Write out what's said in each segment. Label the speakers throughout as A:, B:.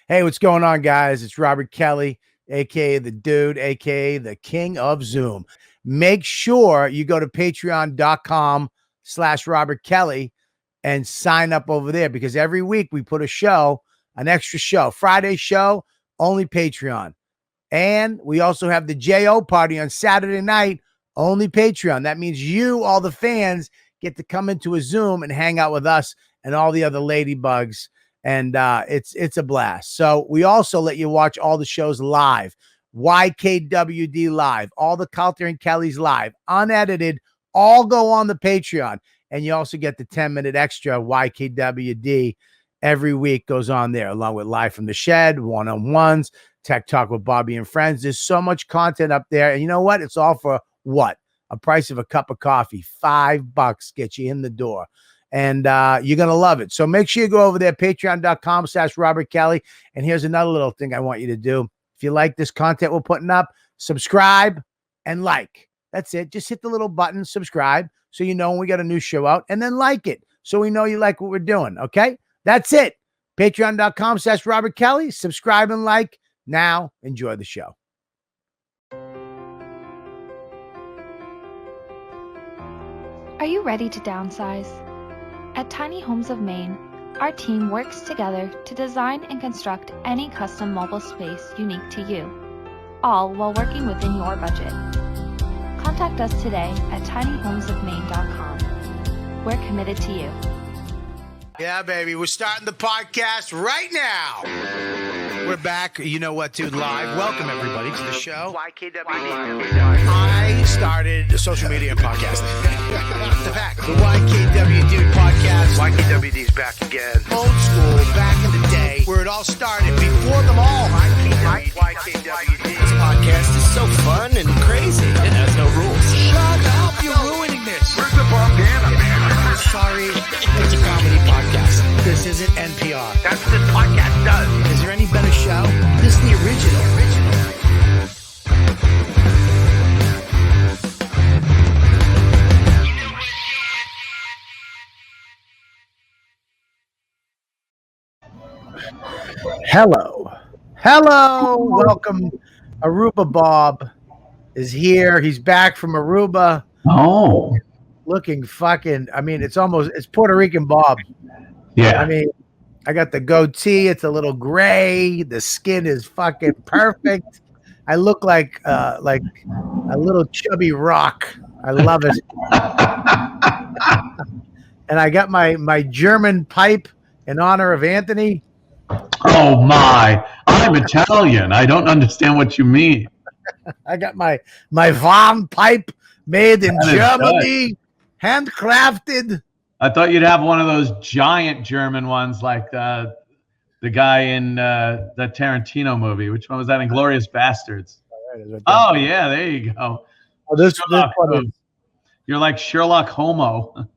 A: Hey, what's going on, guys? It's Robert Kelly, aka the dude, aka the king of Zoom. Make sure you go to patreon.com/Robert Kelly and sign up over there, because every week we put a show, an extra show. Friday show, only Patreon. And we also have the JO party on Saturday night, only Patreon. That means you, all the fans, get to come into a Zoom and hang out with us and all the other ladybugs. And it's a blast. So we also let you watch all the shows live. YKWD live, all the Calter and Kelly's live, unedited, all go on the Patreon. And you also get the 10-minute extra YKWD every week goes on there, along with Live from the Shed, one-on-ones, Tech Talk with Bobby and Friends. There's so much content up there. And you know what? It's all for what? A price of a cup of coffee. $5 gets you in the door. And you're going to love it. So make sure you go over there, patreon.com/Robert Kelly. And here's another little thing I want you to do. If you like this content we're putting up, subscribe and like. That's it. Just hit the little button, subscribe, so you know when we got a new show out, and then like it so we know you like what we're doing. Okay? That's it. Patreon.com/Robert Kelly. Subscribe and like. Now, enjoy the show.
B: Are you ready to downsize? At Tiny Homes of Maine, our team works together to design and construct any custom mobile space unique to you, all while working within your budget. Contact us today at tinyhomesofmaine.com. We're committed to you.
A: Yeah, baby. We're starting the podcast right now. We're back. You know what, dude? Live. Welcome, everybody, to the show. YKWD. I started social media and podcasting. The fact. The YKWD podcast. YKWD's back again. Old school, back in the day, where it all started. Before them all. YKWD.
C: This podcast is so fun and crazy. It has no rules.
A: Shut up. You're ruining this.
D: Where's the bandana, man?
A: Sorry. It's a comedy podcast. This isn't NPR.
D: That's what this podcast does.
A: Is there any better show? This is the original. Hello. Welcome. Aruba Bob is here. He's back from Aruba.
E: Oh.
A: Looking fucking, it's Puerto Rican Bob.
E: Yeah.
A: I mean, I got the goatee. It's a little gray. The skin is fucking perfect. I look like a little chubby rock. I love it. And I got my German pipe in honor of Anthony.
E: Oh my! I'm Italian. I don't understand what you mean.
A: I got my Van pipe made in Germany, handcrafted.
E: I thought you'd have one of those giant German ones, like the guy in the Tarantino movie. Which one was that? Inglourious Bastards. Oh yeah, there you go.
A: Oh, this one is.
E: You're like Sherlock Homo.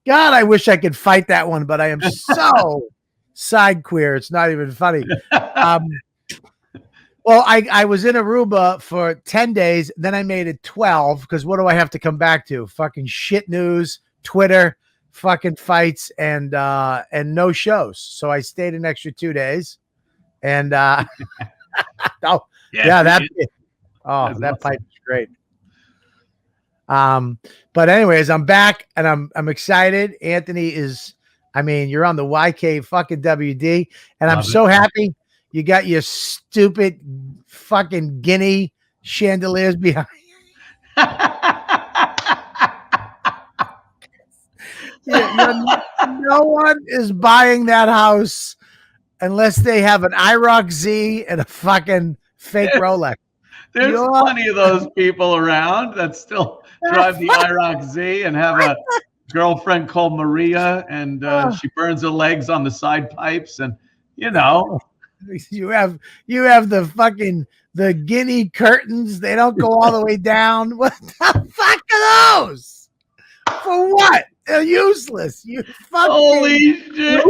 A: God, I wish I could fight that one, but I am so side queer. It's not even funny. Well, I was in Aruba for 10 days. Then I made it 12 because what do I have to come back to? Fucking shit news, Twitter, fucking fights, and no shows. So I stayed an extra 2 days. And that pipe is great. But anyways, I'm back and I'm excited. Anthony is, you're on the YK fucking WD, and I'm so happy you got your stupid fucking guinea chandeliers behind. No one is buying that house unless they have an IROC Z and a fucking fake Rolex.
E: There's plenty of those people around that still drive the IROC Z and have a girlfriend called Maria, and she burns her legs on the side pipes, and you have the guinea curtains. They don't go all the way down. What the fuck are those? For what? They're useless. You fucking holy shit!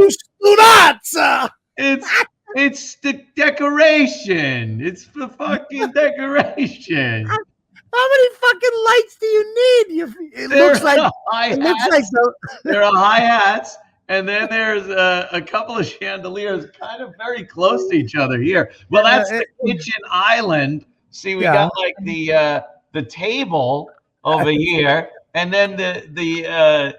E: It's the decoration. It's the fucking decoration.
A: How many fucking lights do you need? It looks like
E: there are hi-hats, And then there's a couple of chandeliers kind of very close to each other here. Well, that's the kitchen island. See, we got like the table over here, and then the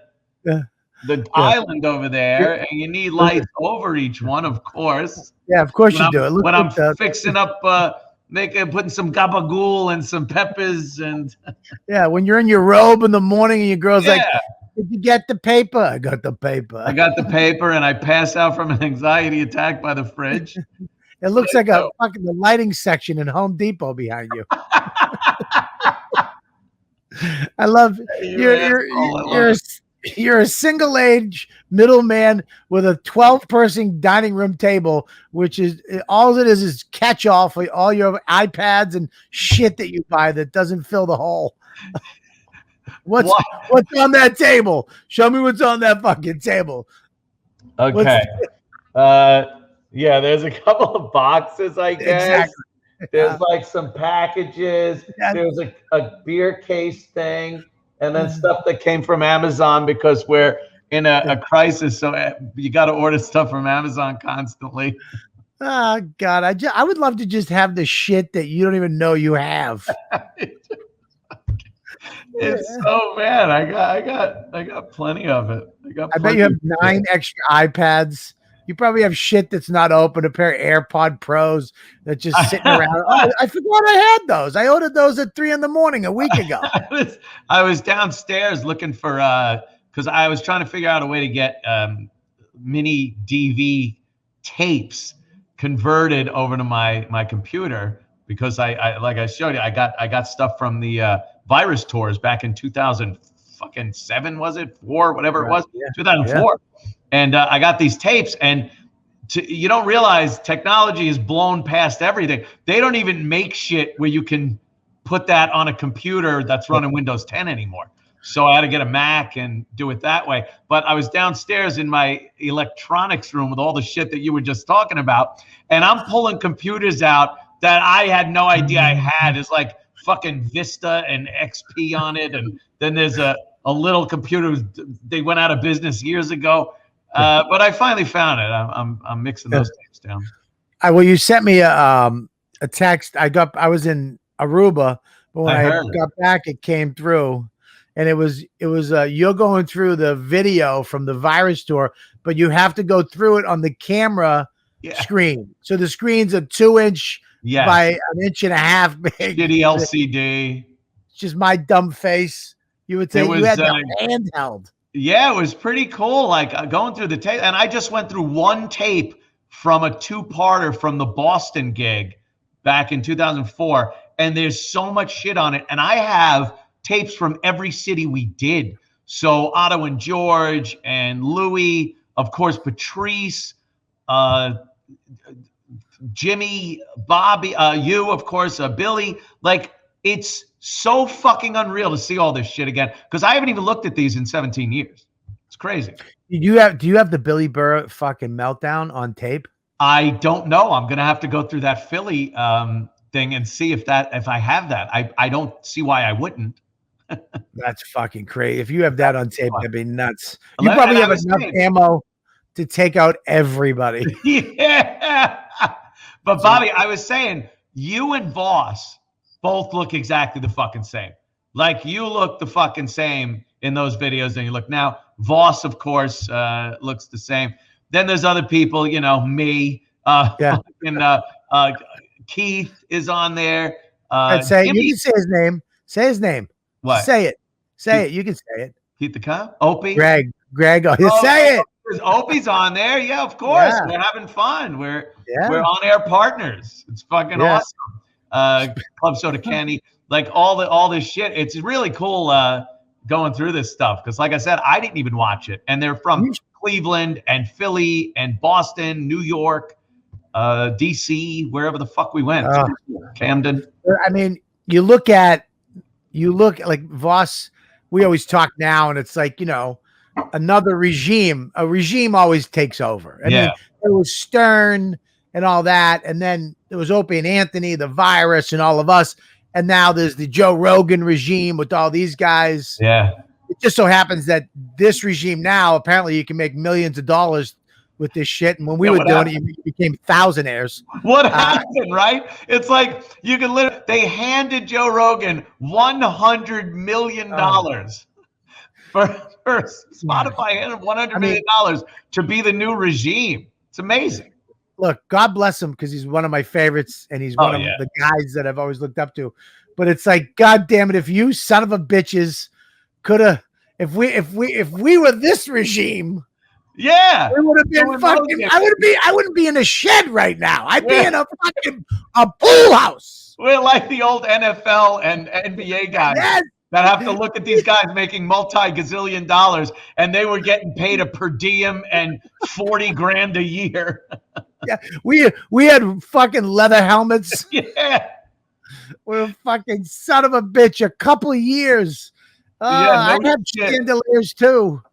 E: island over there, and you need lights over each one, of course.
A: Yeah, of course you do. It
E: When I'm fixing up, putting some gabagool and some peppers, and
A: yeah, when you're in your robe in the morning and your girl's like, "Did you get the paper?" I got the paper.
E: I got the paper, and I pass out from an anxiety attack by the fridge.
A: It looks like a fucking the lighting section in Home Depot behind you. I love you're a single age middleman with a 12-person dining room table, which is all it is catch all for all your iPads and shit that you buy that doesn't fill the hole. What's on that table? Show me what's on that fucking table.
E: Okay. Yeah, there's a couple of boxes, I guess. Exactly. There's like some packages. There's a beer case thing, and then stuff that came from Amazon because we're in a crisis. So you got to order stuff from Amazon constantly.
A: Oh God, I would love to just have the shit that you don't even know you have.
E: It's so bad. I got plenty of it.
A: I bet you have 9 extra iPads. You probably have shit that's not open, a pair of AirPod Pros that's just sitting around. Oh, I forgot I had those. I ordered those at 3 a.m. a week ago.
E: I was downstairs looking for because I was trying to figure out a way to get mini DV tapes converted over to my computer because I like I showed you, I got stuff from the virus tours back in 2007, was it 4, whatever it was, 2004. And I got these tapes, and you don't realize technology is blown past everything. They don't even make shit where you can put that on a computer that's running Windows 10 anymore. So I had to get a Mac and do it that way. But I was downstairs in my electronics room with all the shit that you were just talking about, and I'm pulling computers out that I had no idea I had. It's like fucking Vista and XP on it, and then there's a little computer. They went out of business years ago. But I finally found it. I'm mixing those tapes down.
A: Well, you sent me a text. I was in Aruba, but when I got back, it came through, and it was you're going through the video from the virus tour, but you have to go through it on the camera screen. So the screen's a 2-inch by 1.5 inch big.
E: Shitty LCD.
A: It's just my dumb face. You would say you had that handheld.
E: Yeah, it was pretty cool. Like going through the tape, and I just went through one tape from a 2-parter from the Boston gig back in 2004, and there's so much shit on it. And I have tapes from every city we did. So Otto and George and Louis, of course, Patrice, Jimmy, Bobby, you, of course, Billy. Like, it's so fucking unreal to see all this shit again because I haven't even looked at these in 17 years. It's crazy. Do you have the Billy Burr fucking meltdown on tape? I don't know. I'm gonna have to go through that Philly thing and see if I have that. I don't see why I wouldn't. That's fucking crazy. If you have that on tape, that'd be nuts. You probably have enough ammo to take out everybody. Yeah. But Bobby, I was saying, you and Voss both look exactly the fucking same. Like, you look the fucking same in those videos and you look now. Voss, of course, looks the same. Then there's other people, you know, me. Keith is on there. You can say his name. Say his name. What? Say it. Say it. You can say it. Keith the cop? Opie? Greg. Say it. Opie's on there. Yeah, of course. Yeah. We're having fun. We're on-air partners. It's fucking awesome. Club Soda Candy, like all this shit. It's really cool going through this stuff because, like I said, I didn't even watch it, and they're from Cleveland and Philly and Boston, New York, DC, wherever the fuck we went. Camden. I mean, you look like Voss. We always talk now, and it's like, you know, another regime. A regime always takes over. I mean, there was Stern and all that, and then there was Opie and Anthony, the virus, and all of us, and now there's the Joe Rogan regime with all these guys. Yeah,
A: It just so happens that this regime now, apparently you can make millions of dollars with this shit. And when we were doing it, you became thousandaires.
E: What happened, right? It's like you can literally, they handed Joe Rogan $100 million for Spotify handed $100 million to be the new regime. It's amazing.
A: Look, God bless him because he's one of my favorites and he's one of the guys that I've always looked up to. But it's like, God damn it, if you son of a bitches could have, if we were this regime,
E: yeah,
A: we would have been fucking. I wouldn't be in a shed right now. I'd be in a fucking pool house.
E: We're like the old NFL and NBA guys that have to look at these guys making multi-gazillion dollars, and they were getting paid a per diem and 40 grand a year.
A: Yeah, we had fucking leather helmets.
E: Yeah,
A: we're fucking son of a bitch. A couple of years. I had chandeliers too.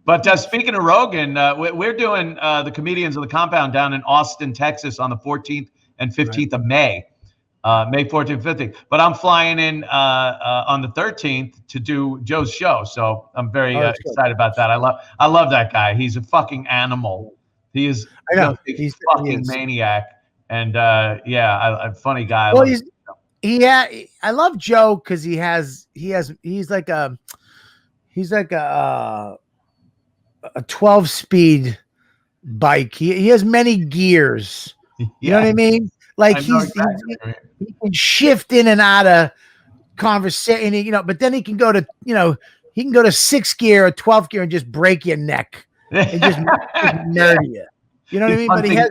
E: But speaking of Rogan, we're doing the Comedians of the Compound down in Austin, Texas on the 14th and 15th of May. May 14th, 15th. But I'm flying in on the 13th to do Joe's show. So I'm very excited about that. I love that guy. He's a fucking animal. He is he's a fucking maniac. And a funny guy.
A: Well, I love Joe because he's like a 12-speed bike. He has many gears. You know what I mean? Like he can shift in and out of conversation, but then he can go to, he can go to 6th gear or 12th gear and just break your neck and just murder you. You know what I mean? But he has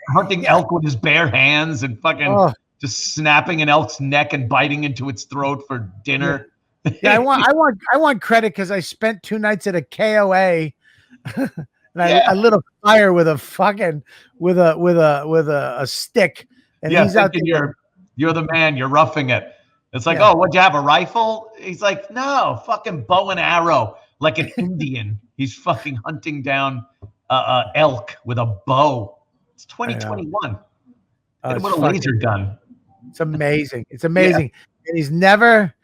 E: hunting elk with his bare hands and fucking just snapping an elk's neck and biting into its throat for dinner.
A: Yeah, I want credit because I spent 2 nights at a KOA and I lit a fire with a fucking with a stick. And he's out there.
E: You're the man. You're roughing it. It's like, what'd you have, a rifle? He's like, no, fucking bow and arrow, like an Indian. He's fucking hunting down elk with a bow. It's 2021. With a laser gun.
A: It's amazing. It's amazing. And he's never,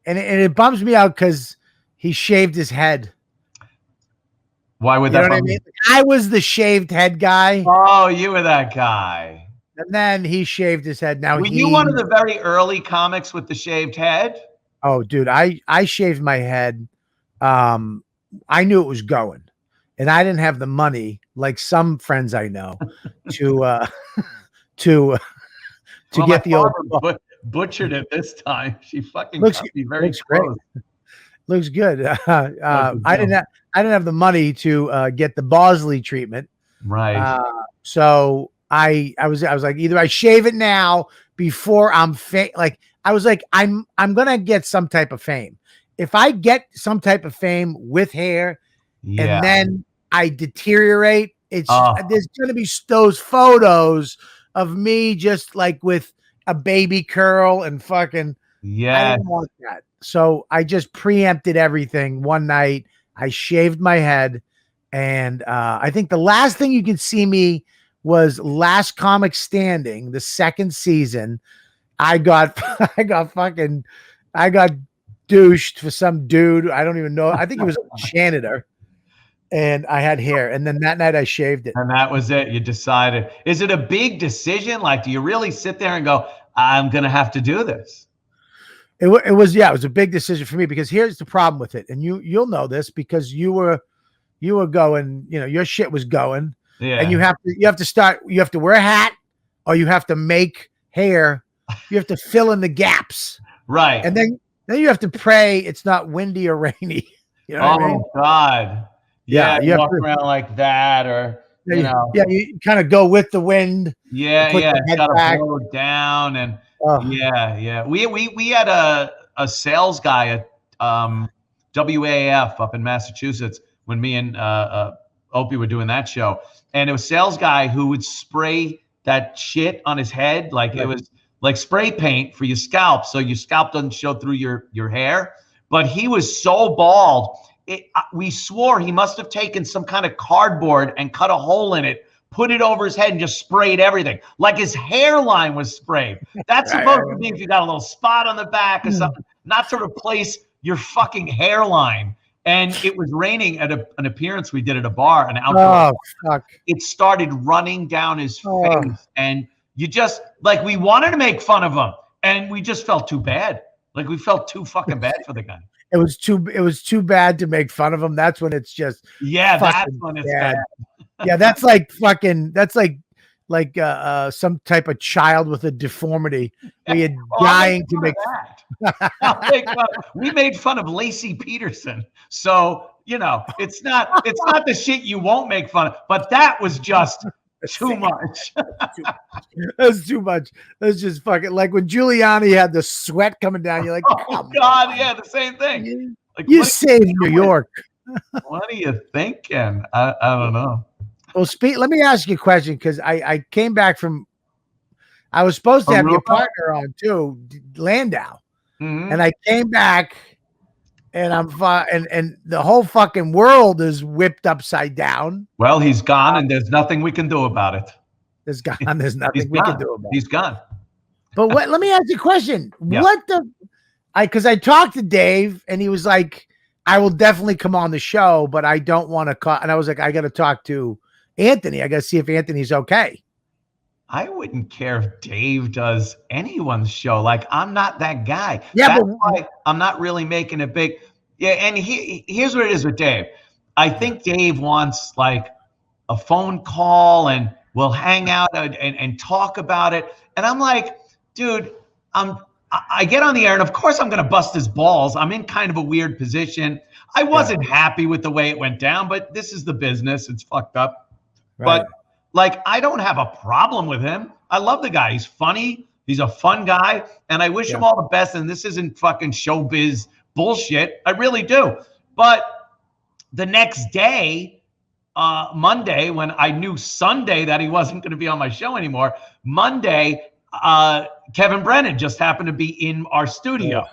A: and it bums me out because he shaved his head.
E: Why would that?
A: I mean? I was the shaved head guy.
E: Oh, you were that guy.
A: And then he shaved his head. Now
E: were you one of the very early comics with the shaved head?
A: Oh, dude, I shaved my head. I knew it was going, and I didn't have the money like some friends I know to get the old
E: butchered it this time. She fucking
A: looks
E: very
A: close. Looks good. I didn't have the money to get the Bosley treatment.
E: Right.
A: So I was like, either I shave it now before I'm I was like, I'm gonna get some type of fame. If I get some type of fame with hair and then I deteriorate, there's gonna be those photos of me just like with a baby curl and fucking I didn't want that. So I just preempted everything one night. I shaved my head, and I think the last thing you can see me was Last Comic Standing, the 2nd season. I got douched for some dude. I don't even know. I think he was a janitor, and I had hair. And then that night I shaved it.
E: And that was it. You decided. Is it a big decision? Like, do you really sit there and go, I'm going to have to do this?
A: It was a big decision for me because here's the problem with it. And you'll know this because you were going, your shit was going. Yeah. And you have to wear a hat or you have to make hair. You have to fill in the gaps.
E: Right.
A: And then you have to pray it's not windy or rainy. You know what I mean?
E: God. Yeah. You walk around like that or,
A: Yeah, you kind of go with the wind.
E: Yeah. It's got to blow it down and We had a sales guy at WAF up in Massachusetts when me and Opie were doing that show. And it was a sales guy who would spray that shit on his head. Like it was like spray paint for your scalp. So your scalp doesn't show through your hair. But he was so bald. We swore he must have taken some kind of cardboard and cut a hole in it, put it over his head and just sprayed everything. Like his hairline was sprayed. That's supposed to be if you got a little spot on the back or something. not to replace your fucking hairline. And it was raining at an appearance we did at a bar, an outdoor bar.
A: Fuck.
E: It started running down his
A: Oh.
E: face, and you just like we wanted to make fun of him, and we just felt too bad. Like we felt too fucking bad for the guy.
A: It was too bad to make fun of him. That's when it's just
E: That's when it's bad.
A: Yeah, that's like fucking. That's like some type of child with a deformity where you're dying to make
E: that. We made fun of Lacey Peterson, so it's not the shit you won't make fun of, but that was just too much.
A: That's too much. That's just fucking like when Giuliani had the sweat coming down. You're like,
E: oh God, yeah, the same thing. Like,
A: you saved New York.
E: What are you thinking? I don't know.
A: Well, let me ask you a question, because I came back from. I was supposed to have your partner on too, Landau, and I came back, and and the whole fucking world is whipped upside down.
E: Well, he's gone, and there's nothing we can do about it.
A: There's nothing we can do about it.
E: He's gone.
A: But let me ask you a question.
E: Yeah.
A: Because I talked to Dave, and he was like, "I will definitely come on the show, but I don't want to call." And I was like, "I got to talk to Anthony. I got to see if Anthony's okay."
E: I wouldn't care if Dave does anyone's show. Like, I'm not that guy.
A: Yeah,
E: that's why I'm not really making it big. Yeah, and here's what it is with Dave. I think Dave wants like a phone call, and we'll hang out and talk about it. And I'm like, dude, I get on the air, and of course I'm going to bust his balls. I'm in kind of a weird position. I wasn't happy with the way it went down, but this is the business. It's fucked up. Right. But like, I don't have a problem with him. I love the guy. He's funny. He's a fun guy. And I wish him all the best. And this isn't fucking showbiz bullshit. I really do. But the next day, Monday, when I knew Sunday that he wasn't going to be on my show anymore, Monday, Kevin Brennan just happened to be in our studio.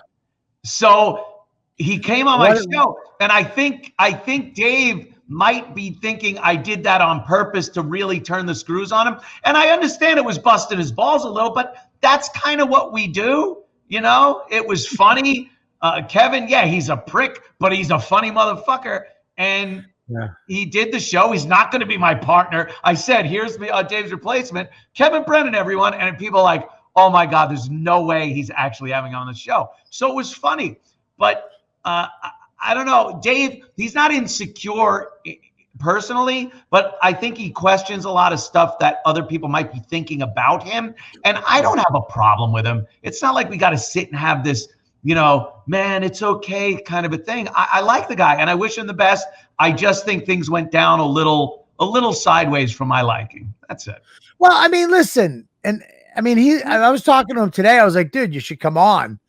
E: So he came on my show. And I think Dave might be thinking I did that on purpose to really turn the screws on him. And I understand it was busting his balls a little, but that's kind of what we do. It was funny. Kevin, he's a prick, but he's a funny motherfucker. And he did the show. He's not going to be my partner. I said, here's Dave's replacement, Kevin Brennan, everyone. And people are like, oh my God, there's no way he's actually having on the show. So it was funny. But I don't know, Dave, he's not insecure personally, but I think he questions a lot of stuff that other people might be thinking about him. And I don't have a problem with him. It's not like we got to sit and have this, man, it's okay kind of a thing. I like the guy, and I wish him the best. I just think things went down a little sideways for my liking. That's it. Well,
A: I mean, listen, and I mean, I was talking to him today. I was like, dude, you should come on.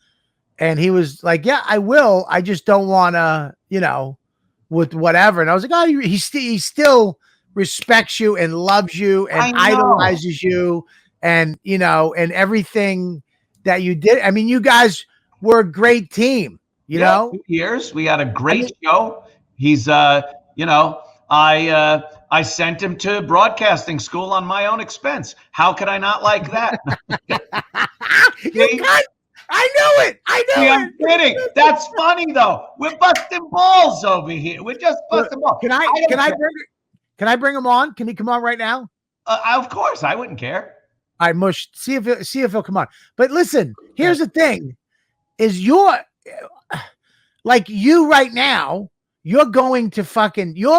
A: And he was like, yeah, I will. I just don't want to, with whatever. And I was like, oh, he still respects you and loves you and idolizes you and, and everything that you did. I mean, you guys were a great team, you know?
E: 2 years. We had a great show. He's, I sent him to broadcasting school on my own expense. How could I not like that?
A: I know it.
E: I'm kidding. That's funny though. We're busting balls over here. We're just busting balls.
A: Can I bring him on? Can he come on right now?
E: Of course, I wouldn't care.
A: I must see if he'll come on. But listen, here's the thing: is you right now? You're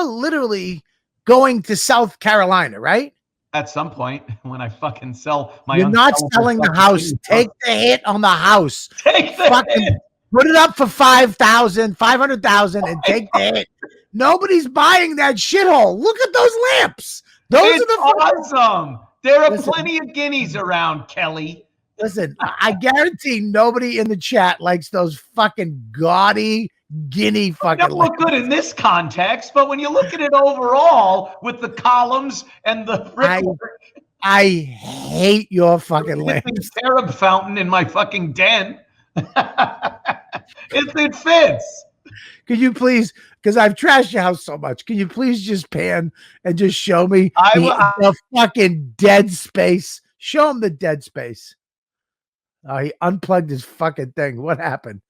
A: literally going to South Carolina, right?
E: At some point, when I fucking sell my
A: You're not selling the house. Take the hit on the house.
E: Take the hit.
A: Put it up for 500,000 and take the hit. Nobody's buying that shithole. Look at those lamps. Those are the
E: awesome. There are plenty of guineas around, Kelly.
A: Listen, I guarantee nobody in the chat likes those fucking gaudy guinea fucking.
E: Don't look good in this context, but when you look at it overall with the columns and the brickwork,
A: I hate your fucking lamps.
E: Cherub fountain in my fucking den. It fits.
A: Could you please, because I've trashed your house so much, can you please just pan and just show me the fucking dead space? Show him the dead space. Oh, he unplugged his fucking thing. What happened?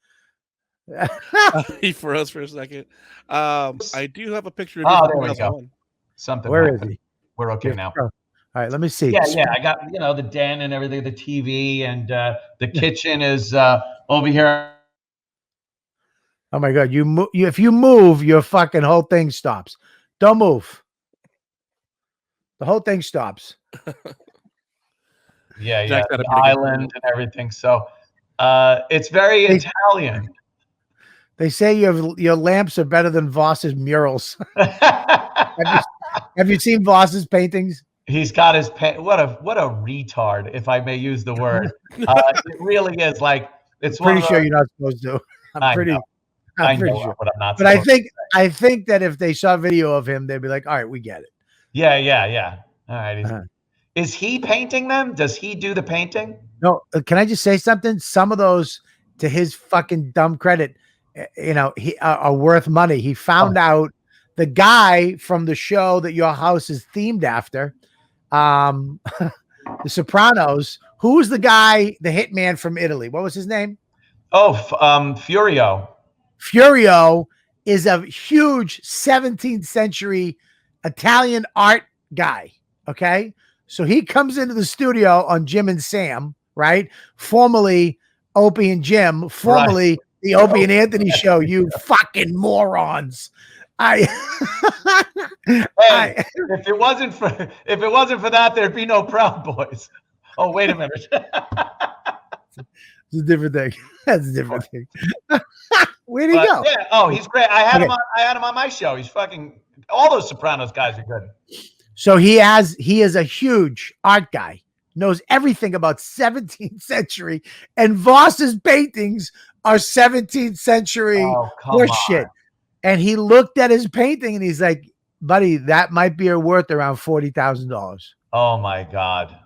F: He froze for a second. I do have a picture of
E: Oh,
F: you
E: there
F: from
E: we go.
F: 2001.
E: Something
A: Where is
E: happened.
A: he?
E: We're okay now.
A: All right, let me see.
E: Yeah. I got the den and everything, the TV, and the kitchen is over here.
A: Oh my God, if you move, your fucking whole thing stops. Don't move. The whole thing stops.
E: Yeah,
F: Jack's got a
E: the
F: pretty good
E: island and everything. So it's very Italian.
A: They say your lamps are better than Voss's murals. Have you seen Voss's paintings?
E: He's got his what a retard, if I may use the word. It really is like it's
A: Pretty sure you're not supposed to. I'm pretty sure.
E: But I'm not.
A: But I think that if they saw video of him, they'd be like, "All right, we get it."
E: Yeah. All right. Is he painting them? Does he do the painting?
A: No, can I just say something? Some of those, to his fucking dumb credit, he are worth money. He found out the guy from the show that your house is themed after, The Sopranos. Who's the guy, the hitman from Italy? What was his name?
E: Oh, Furio.
A: Furio is a huge 17th century Italian art guy. Okay. So he comes into the studio on Jim and Sam, right? Formerly Opie and Jim, formerly the Opie and Anthony show, you fucking morons. If
E: it wasn't for that, there'd be no Proud Boys. Oh, wait a minute.
A: It's a different thing. That's a different thing. Where'd he go?
E: Yeah. Oh, he's great. I had him on my show. He's fucking all those Sopranos guys are good.
A: So he is a huge art guy, knows everything about 17th century, and Voss's paintings are 17th century horseshit. And he looked at his painting and he's like, buddy, that might be worth around $40,000.
E: Oh my God.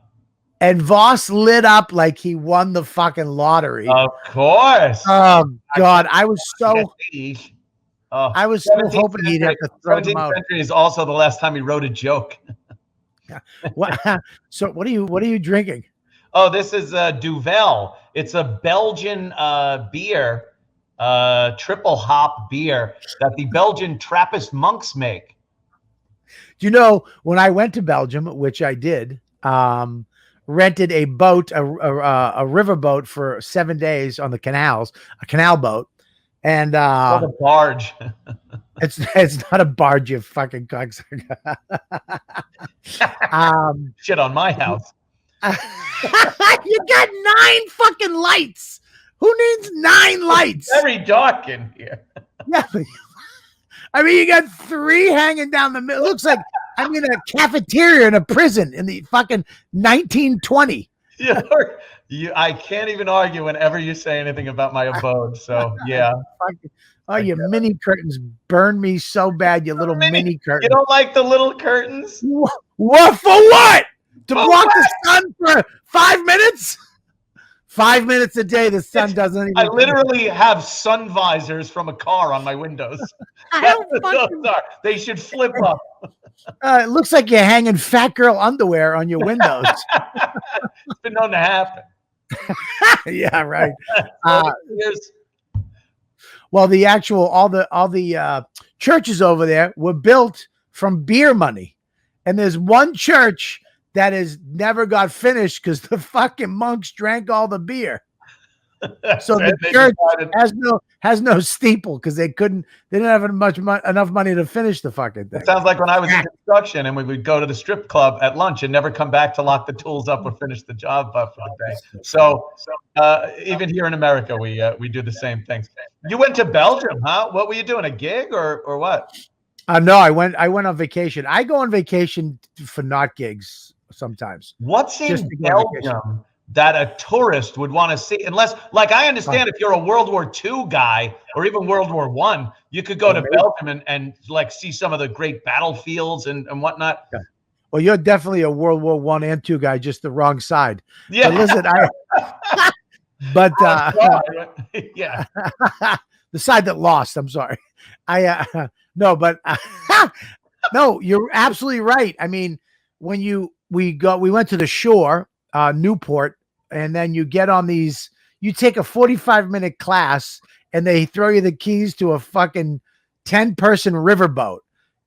A: And Voss lit up like he won the fucking lottery.
E: Of course.
A: Oh God. I was so hoping he'd have to throw them out.
E: 17th century is also the last time he wrote a joke.
A: So what are you drinking?
E: Oh, this is Duvel. It's a Belgian beer, triple hop beer that the Belgian Trappist monks make.
A: Do you know, when I went to Belgium, which I did, rented a boat, a river boat for 7 days on the canals, a canal boat. And
E: a barge.
A: It's not a barge, you fucking cocksucker.
E: Shit on my house.
A: You got 9 fucking lights. Who needs 9 lights?
E: It's very dark in here.
A: Yeah. I mean, you got 3 hanging down the middle. It looks like I'm in a cafeteria in a prison in the fucking 1920.
E: I can't even argue whenever you say anything about my abode. So yeah.
A: Oh, your mini curtains burn me so bad. You little mini curtains.
E: You don't like the little curtains?
A: What for? What? To block the sun for 5 minutes? 5 minutes a day. The sun doesn't even.
E: I literally have sun visors from a car on my windows. They should flip up.
A: It looks like you're hanging fat girl underwear on your windows.
E: It's been known to happen.
A: Yeah, right. Well, all the churches over there were built from beer money, and there's one church that has never got finished because the fucking monks drank all the beer. So the church has no steeple because they didn't have enough money to finish the fucking thing.
E: It sounds like when I was in construction and we would go to the strip club at lunch and never come back to lock the tools up or finish the job for the day. So even here in America, we do the same things. You went to Belgium, huh? What were you doing? A gig or what?
A: No, I went on vacation. I go on vacation for not gigs sometimes.
E: What's in Belgium that a tourist would want to see? Unless, like, I understand if you're a World War II guy or even World War I, you could go to Belgium and like see some of the great battlefields and whatnot.
A: Yeah. Well, you're definitely a World War I and II guy, just the wrong side.
E: Yeah.
A: But listen,
E: yeah,
A: the side that lost. I'm sorry. No, you're absolutely right. I mean, when we went to the shore, Newport, and then you get on you take a 45-minute class and they throw you the keys to a fucking 10-person riverboat.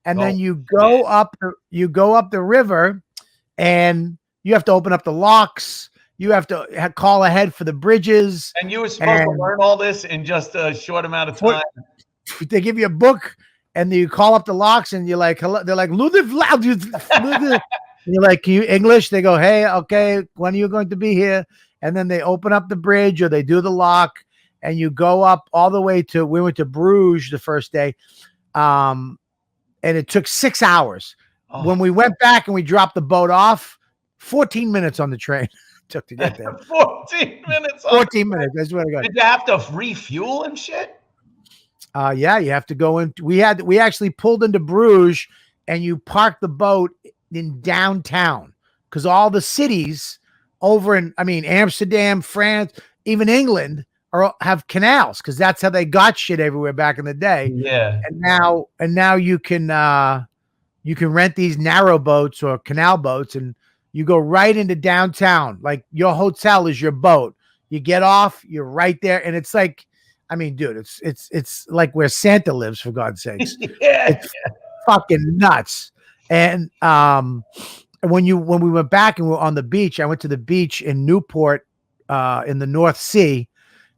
A: And then you go up the river, and you have to open up the locks. You have to call ahead for the bridges.
E: And you were supposed to learn all this in just a short amount of time.
A: They give you a book, and then you call up the locks, and you're like, hello. They're like, and you're like, can you English? They go, hey, okay, when are you going to be here? And then they open up the bridge, or they do the lock, and you go up all the way to, we went to Bruges the first day. And it took 6 hours. Oh. When we went back and we dropped the boat off, 14 minutes on the train took to get there.
E: 14 minutes.
A: 14 minutes. That's what I got.
E: Did you have to refuel and shit?
A: Yeah, you have to go in. We actually pulled into Bruges, and you parked the boat in downtown, because all the cities over in, Amsterdam, France, even England have canals, because that's how they got shit everywhere back in the day.
E: Yeah.
A: And now you can rent these narrow boats or canal boats, and you go right into downtown. Like, your hotel is your boat. You get off, you're right there, and it's like, dude, it's like where Santa lives, for God's sakes. It's fucking nuts. And when we went back and we were on the beach, I went to the beach in Newport in the North Sea.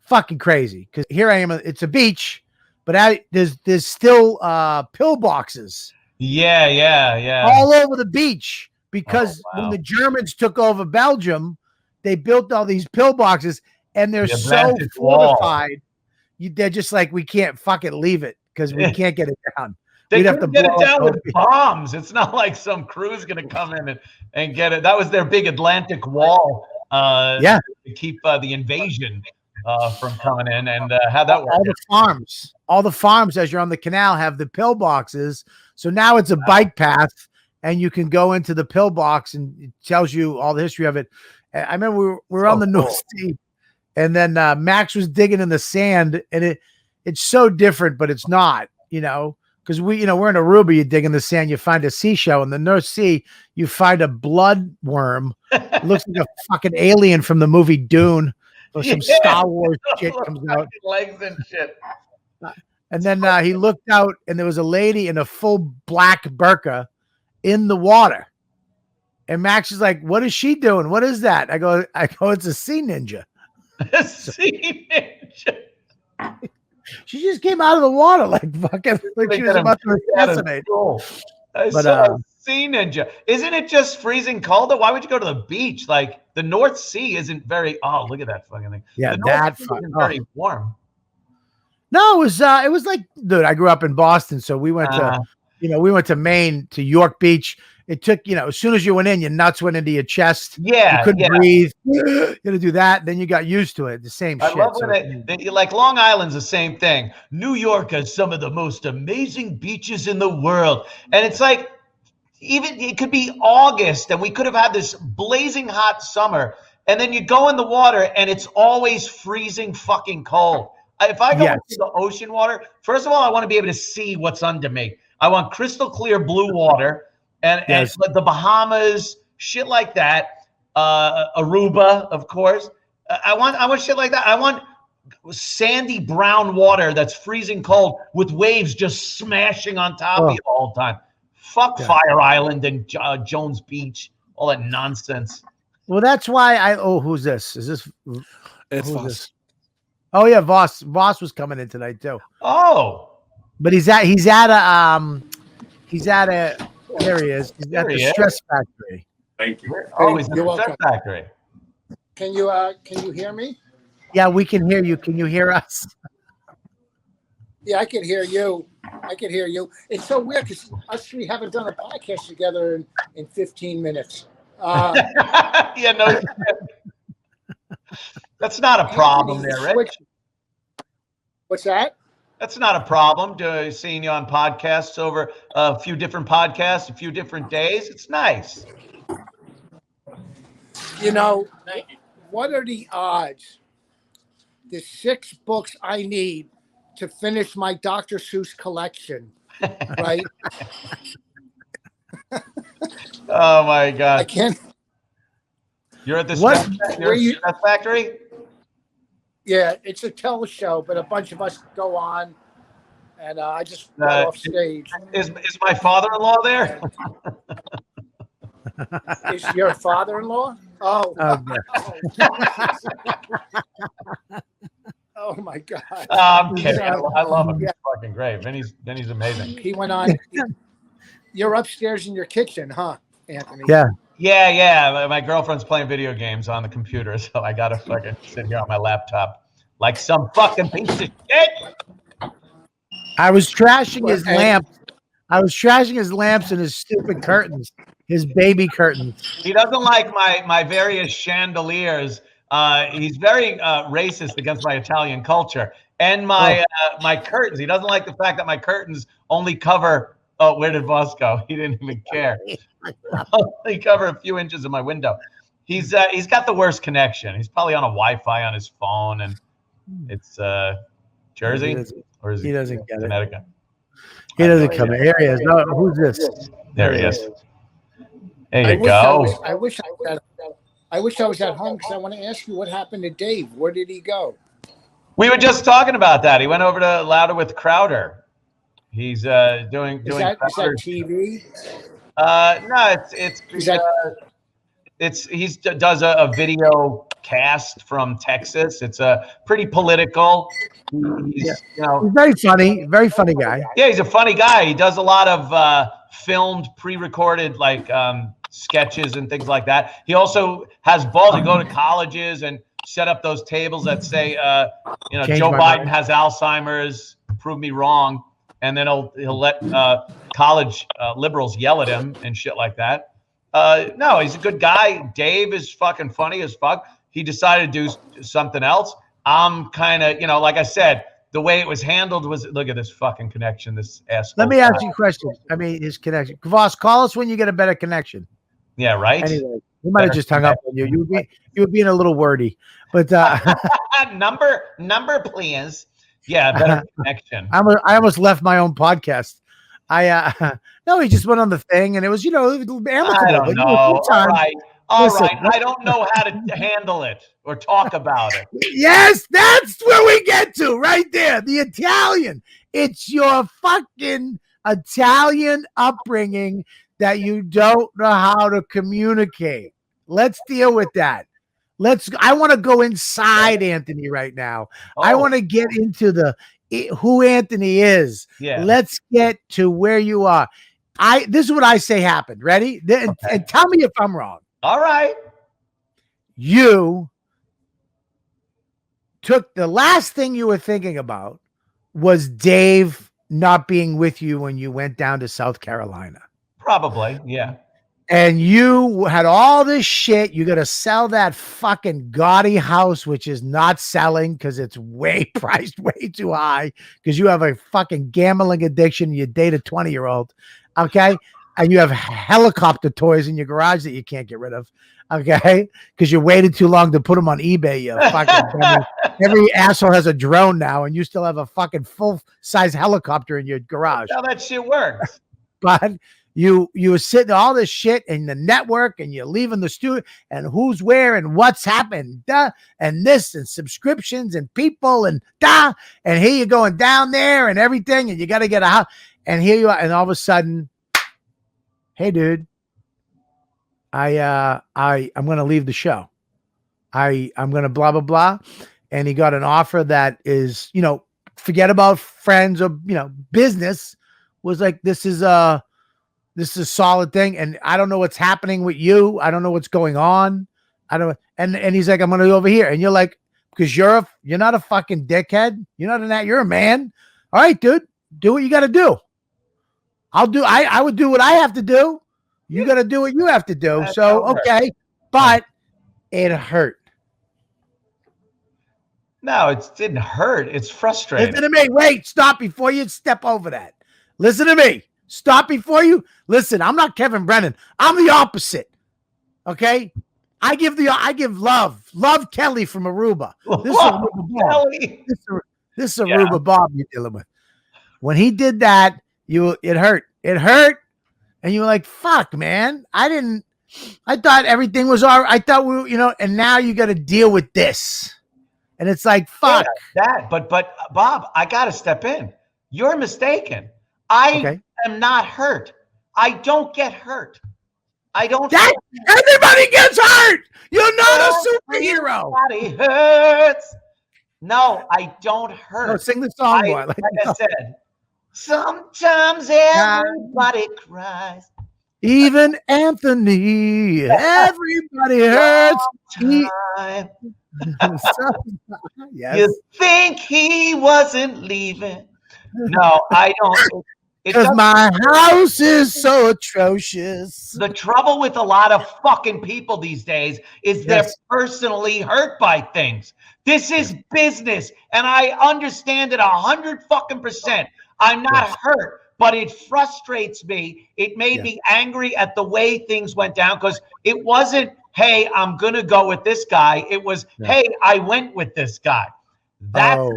A: Fucking crazy, because here I am. It's a beach, but there's still pill boxes.
E: Yeah.
A: All over the beach, because when the Germans took over Belgium, they built all these pill boxes, and they're so fortified. They're just like, we can't fucking leave it, because we can't get it down.
E: They have to get it down with bombs. It's not like some crew's going to come in and get it. That was their big Atlantic wall. To keep the invasion from coming in, and how that works.
A: All the farms, as you're on the canal, have the pill boxes. So now it's a bike path, and you can go into the pill box, and it tells you all the history of it. I remember we were on the North Sea, and then Max was digging in the sand, and it's so different, but it's not, because we're in Aruba, you dig in the sand, you find a seashell. In the North Sea, you find a blood worm. It looks like a fucking alien from the movie Dune, or some Star Wars shit comes out.
E: Legs and shit.
A: And then he looked out, and there was a lady in a full black burqa in the water. And Max is like, "What is she doing? What is that?" I go, "It's a sea ninja."
E: A sea ninja.
A: She just came out of the water like fucking, like she was about to assassinate.
E: But sea ninja, isn't it just freezing cold? Why would you go to the beach? Like, the North Sea isn't very. Oh, look at that fucking thing.
A: Yeah,
E: that isn't very warm.
A: No, it was like, dude, I grew up in Boston, so we went to Maine, to York Beach. It took, as soon as you went in, your nuts went into your chest.
E: Yeah,
A: you couldn't breathe. You had to do that. Then you got used to it. The same shit.
E: I love when like Long Island's the same thing. New York has some of the most amazing beaches in the world, and it's like, even it could be August, and we could have had this blazing hot summer, and then you go in the water, and it's always freezing fucking cold. If I go into the ocean water, first of all, I want to be able to see what's under me. I want crystal clear blue water. And the Bahamas, shit like that. Aruba, of course. I want shit like that. I want sandy brown water that's freezing cold with waves just smashing on top of you all the time. Fuck Fire Island and Jones Beach, all that nonsense.
A: Well, that's why who's this? Is this?
F: It's Voss.
A: Oh yeah, Voss. Voss was coming in tonight too.
E: Oh,
A: but he's at a. There he is. He's at the Stress Factory.
G: Thank you.
E: Oh, he's at the Stress Factory.
H: Can you hear me?
A: Yeah, we can hear you. Can you hear us?
H: Yeah, I can hear you. It's so weird because us three haven't done a podcast together in 15 minutes.
E: Yeah, no. That's not a problem there, Rich.
H: What's that?
E: That's not a problem, seeing you on podcasts over a few different podcasts, a few different days. It's nice.
H: What are the odds? The 6 books I need to finish my Dr. Seuss collection, right?
E: Oh, my God.
H: I can't.
E: You're at the Stress Factory?
H: Yeah, it's a tele show, but a bunch of us go on, and I just got off stage.
E: Is my father-in-law there?
H: Is your father-in-law? Oh, oh my God!
E: I'm kidding. I love him. He's fucking great. Vinny's amazing.
H: He went on. You're upstairs in your kitchen, huh, Anthony?
E: Yeah. My girlfriend's playing video games on the computer, so I gotta fucking sit here on my laptop like some fucking piece of shit.
A: I was trashing his lamps. I was trashing his lamps and his stupid curtains, his baby curtains.
E: He doesn't like my various chandeliers. He's very racist against my Italian culture and my curtains. He doesn't like the fact that my curtains only cover. Oh, where did Voss go? He didn't even care. Only cover a few inches of my window. He's got the worst connection. He's probably on a Wi-Fi on his phone, and it's Jersey, or is
A: he doesn't get
E: Connecticut?
A: He doesn't come in. Here he is. No, who's this?
E: There he is. There you go.
H: I wish I was at home because I want to ask you what happened to Dave. Where did he go?
E: We were just talking about that. He went over to Louder with Crowder. He's doing. Is that
H: TV?
E: No, it's he does a video cast from Texas. It's a pretty political. He's
A: he's very funny guy.
E: Yeah, he's a funny guy. He does a lot of filmed, pre-recorded sketches and things like that. He also has balls to go to colleges and set up those tables that say, Joe Biden has Alzheimer's. Prove me wrong. And then he'll let college liberals yell at him and shit like that. No, he's a good guy. Dave is fucking funny as fuck. He decided to do something else. I'm kind of, like I said, the way it was handled was, look at this fucking connection, this asshole.
A: Let me ask you a question. I mean, his connection. Voss, call us when you get a better connection.
E: Yeah, right?
A: Anyway, he might have just hung up on you. You were being a little wordy. But
E: number, please. Yeah, better connection.
A: I almost left my own podcast. No, he just went on the thing, and it was amicable.
E: I don't know. All right. I don't know how to handle it or talk about it.
A: Yes, that's where we get to right there. The Italian. It's your fucking Italian upbringing that you don't know how to communicate. Let's deal with that. I want to go inside Anthony right now. Oh. I want to get into who Anthony is.
E: Yeah.
A: Let's get to where you are. This is what I say happened. Ready? Okay. And tell me if I'm wrong.
E: All right.
A: You took the last thing you were thinking about was Dave not being with you when you went down to South Carolina.
E: Probably. Yeah.
A: And you had all this shit. You got to sell that fucking gaudy house, which is not selling because it's priced way too high because you have a fucking gambling addiction. You date a 20-year-old. Okay. And you have helicopter toys in your garage that you can't get rid of. Okay. Because you waited too long to put them on eBay. You fucking every asshole has a drone now, and you still have a fucking full-size helicopter in your garage.
E: That's how that shit works.
A: But you were sitting all this shit in the network, and you're leaving the studio, and who's where and what's happened, and this and subscriptions and people and and here you're going down there and everything, and you got to get a house, and here you are, and all of a sudden, hey, dude, I'm gonna leave the show. I'm gonna blah blah blah, and he got an offer that is, forget about friends or business. Was like, this is a solid thing, and I don't know what's happening with you. I don't know what's going on. I don't. And he's like, I'm gonna go over here, and you're like, because you're not a fucking dickhead. You're not in that. You're a man. All right, dude, do what you got to do. I would do what I have to do. You got to do what you have to do. So, okay, but it hurt.
E: No, it didn't hurt. It's frustrating.
A: Listen to me. Wait, stop before you step over that. Listen to me. Stop before you listen. I'm not Kevin Brennan. I'm the opposite. Okay. I give love Kelly from Aruba. This is Aruba Bob. This is Aruba Bob you're dealing with. When he did that, it hurt. It hurt. And you were like, fuck, man. I thought everything was all right. I thought and now you got to deal with this. And it's like, fuck.
G: But Bob, I got to step in. You're mistaken. I am not hurt. I don't get hurt. I don't.
A: Everybody gets hurt. You're not a superhero.
G: Everybody hurts. No, I don't hurt.
A: No, sing the song, boy.
G: Like I said, sometimes everybody cries.
A: Even Anthony. Everybody hurts. Yes.
G: You think he wasn't leaving? No, I don't.
A: Because my house is so atrocious.
G: The trouble with a lot of fucking people these days is they're personally hurt by things. This is business, and I understand it 100%. I'm not hurt, but it frustrates me. It made me angry at the way things went down because it wasn't, hey, I'm gonna go with this guy. It was, hey, I went with this guy. That's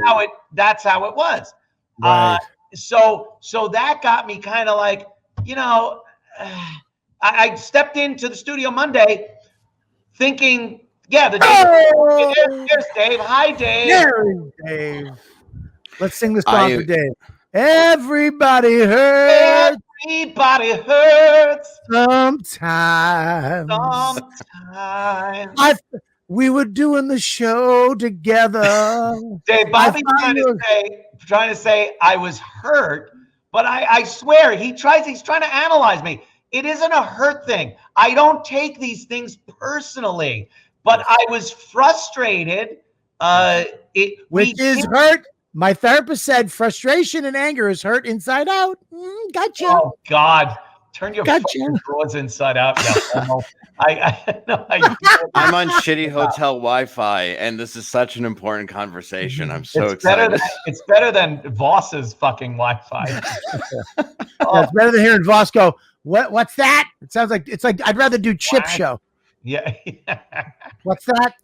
G: how it was.
A: Right.
G: So that got me kind of like, you know, I stepped into the studio Monday thinking, there's Dave. Hi, Dave.
A: There's Dave. Let's sing this song for Dave. Everybody hurts.
G: Everybody hurts.
A: Sometimes. We were doing the show together.
G: Dave, Bobby's trying to say I was hurt, but I swear he's trying to analyze me. It isn't a hurt thing. I don't take these things personally, but I was frustrated.
A: Which is hurt. My therapist said frustration and anger is hurt inside out. Gotcha.
G: Oh God. Turn your fucking drawers inside out.
I: I'm on shitty hotel Wi-Fi, and this is such an important conversation. I'm so excited.
G: It's better than Voss's fucking Wi-Fi.
A: It's better than hearing Voss go, what's that? It sounds like it's like I'd rather do Chip Show.
G: Yeah.
A: What's that?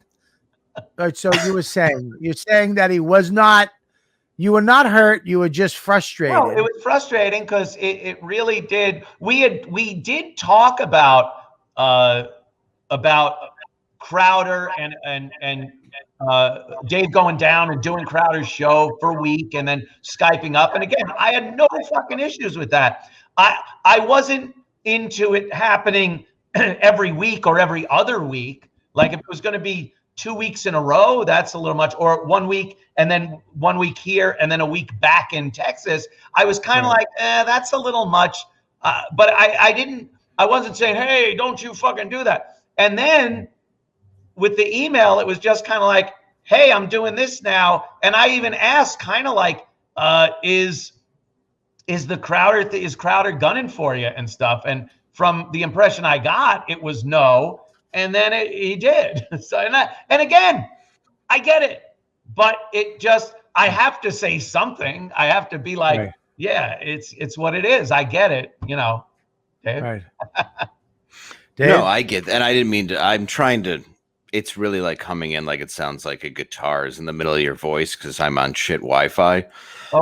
A: All right, so you're saying that you were not hurt, you were just frustrated.
G: No, it was frustrating because it really did. We did talk about Crowder and Dave going down and doing Crowder's show for a week and then Skyping up. And again, I had no fucking issues with that. I wasn't into it happening every week or every other week. Like if it was going to be 2 weeks in a row, that's a little much, or 1 week and then 1 week here and then a week back in Texas. I was kind of like, that's a little much. But I wasn't saying, hey, don't you fucking do that. And then with the email, it was just kind of like, hey, I'm doing this now. And I even asked kind of like, is Crowder gunning for you and stuff? And from the impression I got, it was no. And then he did. So, and again, I get it, but I have to say something. I have to be like, it's what it is. I get it, Dave.
A: Right.
I: Dave? No, I get that. And I didn't mean to. I'm trying to. It's really like coming in like it sounds like a guitar is in the middle of your voice because I'm on shit Wi-Fi.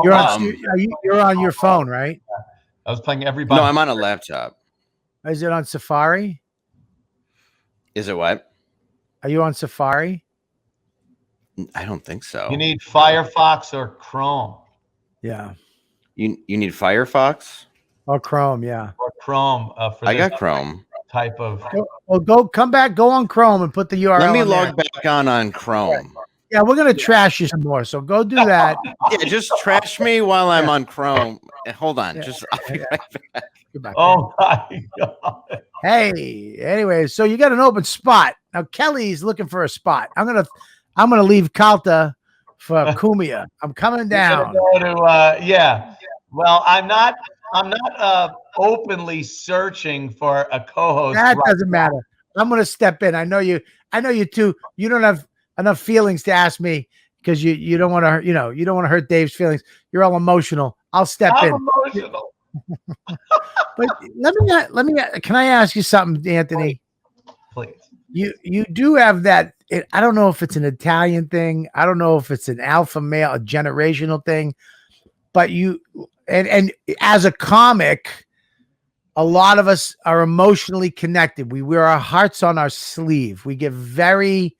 A: You're on your phone, right?
G: I was playing everybody.
I: No, I'm on a laptop.
A: Is it on Safari?
I: Is it what?
A: Are you on Safari?
I: I don't think so.
G: You need Firefox or Chrome.
A: Yeah.
I: You need Firefox?
A: Or Chrome, yeah.
G: Or Chrome.
I: I got Chrome.
G: Type of.
A: Come back, go on Chrome and put the URL.
I: Let me log back on Chrome.
A: Yeah, we're going to trash you some more, so go do that.
I: Yeah, just trash me while I'm on Chrome. Hold on. I'll be right back.
G: Oh my God.
A: Hey, anyway, so you got an open spot. Now Kelly's looking for a spot. I'm gonna leave Calta for Cumia. I'm coming down.
G: Well, I'm not openly searching for a co-host.
A: That doesn't matter. I'm gonna step in. I know you too. You don't have enough feelings to ask me because you don't want to you don't want to hurt Dave's feelings. You're all emotional. I'll step in.
G: Emotional.
A: But let me can I ask you something, Anthony?
G: Please.
A: You do have that. I don't know if it's an Italian thing. I don't know if it's an alpha male, a generational thing, but you and as a comic, a lot of us are emotionally connected. We wear our hearts on our sleeve. We get very,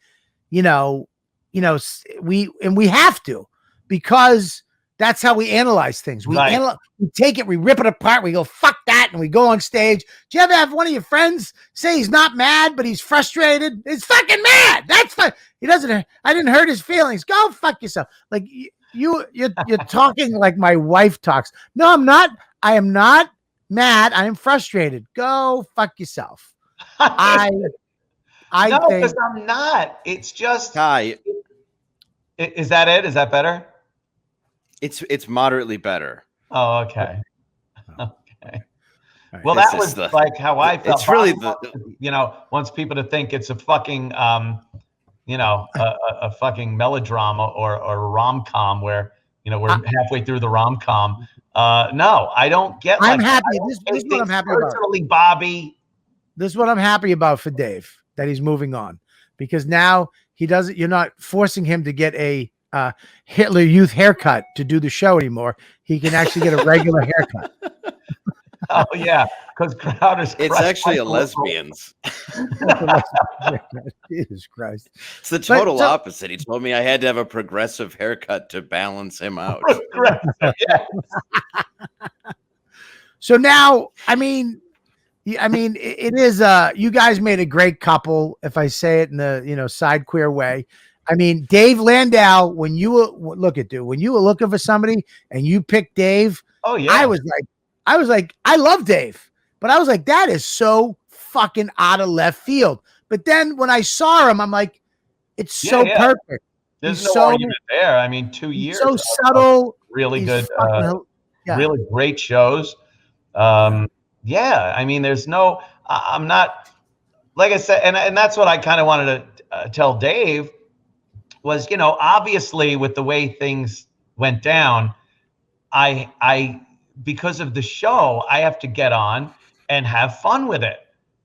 A: we have to, because that's how we analyze things. We we take it, we rip it apart, we go, fuck that, and we go on stage. Do you ever have one of your friends say he's not mad, but he's frustrated? He's fucking mad. That's fine. He doesn't. I didn't hurt his feelings. Go fuck yourself. Like you're talking like my wife talks. No, I'm not. I am not mad. I am frustrated. Go fuck yourself. I
G: no,
A: think
G: because I'm not. It's just.
I: Hi.
G: Is that it? Is that better?
I: It's moderately better.
G: Oh, okay. Okay.
A: Right.
G: Well, that was like how I felt.
I: It's really
G: wants people to think it's a fucking, a fucking melodrama or a rom-com where, we're halfway through the rom-com. No, I don't get.
A: I'm happy. This is what I'm happy about.
G: Personally, Bobby.
A: This is what I'm happy about for Dave, that he's moving on, because now he doesn't. You're not forcing him to get a Hitler Youth haircut to do the show anymore. He can actually get a regular haircut.
G: Oh yeah, because Crowder's.
I: It's actually a lesbian's.
A: Jesus Christ!
I: It's the total opposite. He told me I had to have a progressive haircut to balance him out.
G: Yeah.
A: So now, it is. You guys made a great couple, if I say it in the side queer way. Dave Landau, when you were looking for somebody and you picked Dave,
G: oh yeah,
A: I was like, I love Dave, but I was like, that is so fucking out of left field. But then when I saw him, I'm like, it's so perfect.
G: There's no argument there. 2 years.
A: So subtle.
G: Really good. Really great shows. There's no. I'm not. Like I said, and that's what I kind of wanted to tell Dave. Was, obviously with the way things went down, I because of the show, I have to get on and have fun with it.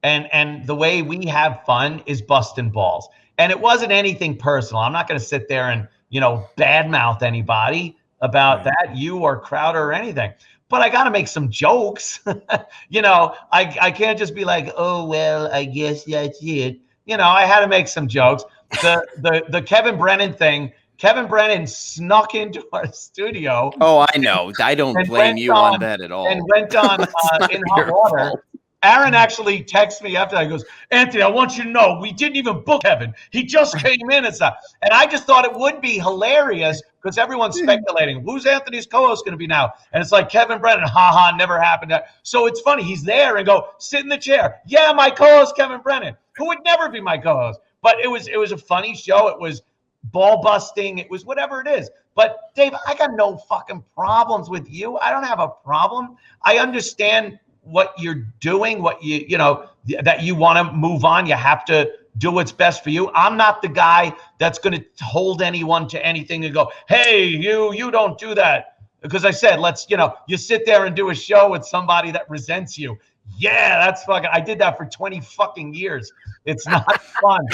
G: And the way we have fun is busting balls. And it wasn't anything personal. I'm not going to sit there and, badmouth anybody about that, you or Crowder or anything. But I got to make some jokes. I can't just be like, oh, well, I guess that's it. I had to make some jokes. The Kevin Brennan thing, Kevin Brennan snuck into our studio.
I: Oh, I know. I don't blame you on that at all.
G: And went on In Hot Water. Aaron actually texted me after that. He goes, Anthony, I want you to know, we didn't even book Kevin. He just came in and stuff. And I just thought it would be hilarious because everyone's speculating. Who's Anthony's co-host going to be now? And it's like Kevin Brennan, never happened. So it's funny. He's there and go, sit in the chair. Yeah, my co-host, Kevin Brennan, who would never be my co-host. But it was a funny show. It was ball busting. It was whatever it is. But Dave, I got no fucking problems with you. I don't have a problem. I understand what you're doing, what that you want to move on. You have to do what's best for you. I'm not the guy that's going to hold anyone to anything and go, hey, you don't do that. Because I said, let's, you sit there and do a show with somebody that resents you. Yeah, that's fucking, I did that for 20 fucking years. It's not fun.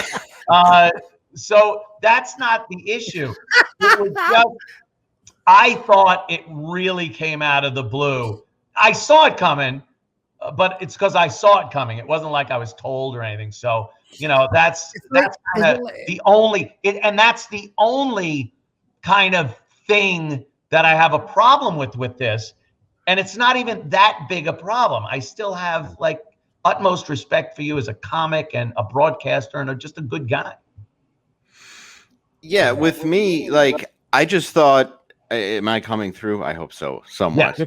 G: So that's not the issue. It was just, I thought it really came out of the blue. I saw it coming, but it's because I saw it coming. It wasn't like I was told or anything. So, that's kind of the only, and that's the only kind of thing that I have a problem with this. And it's not even that big a problem. I still have like utmost respect for you as a comic and a broadcaster and just a good guy.
I: Yeah, with me, like, I just thought, am I coming through? I hope so, somewhat.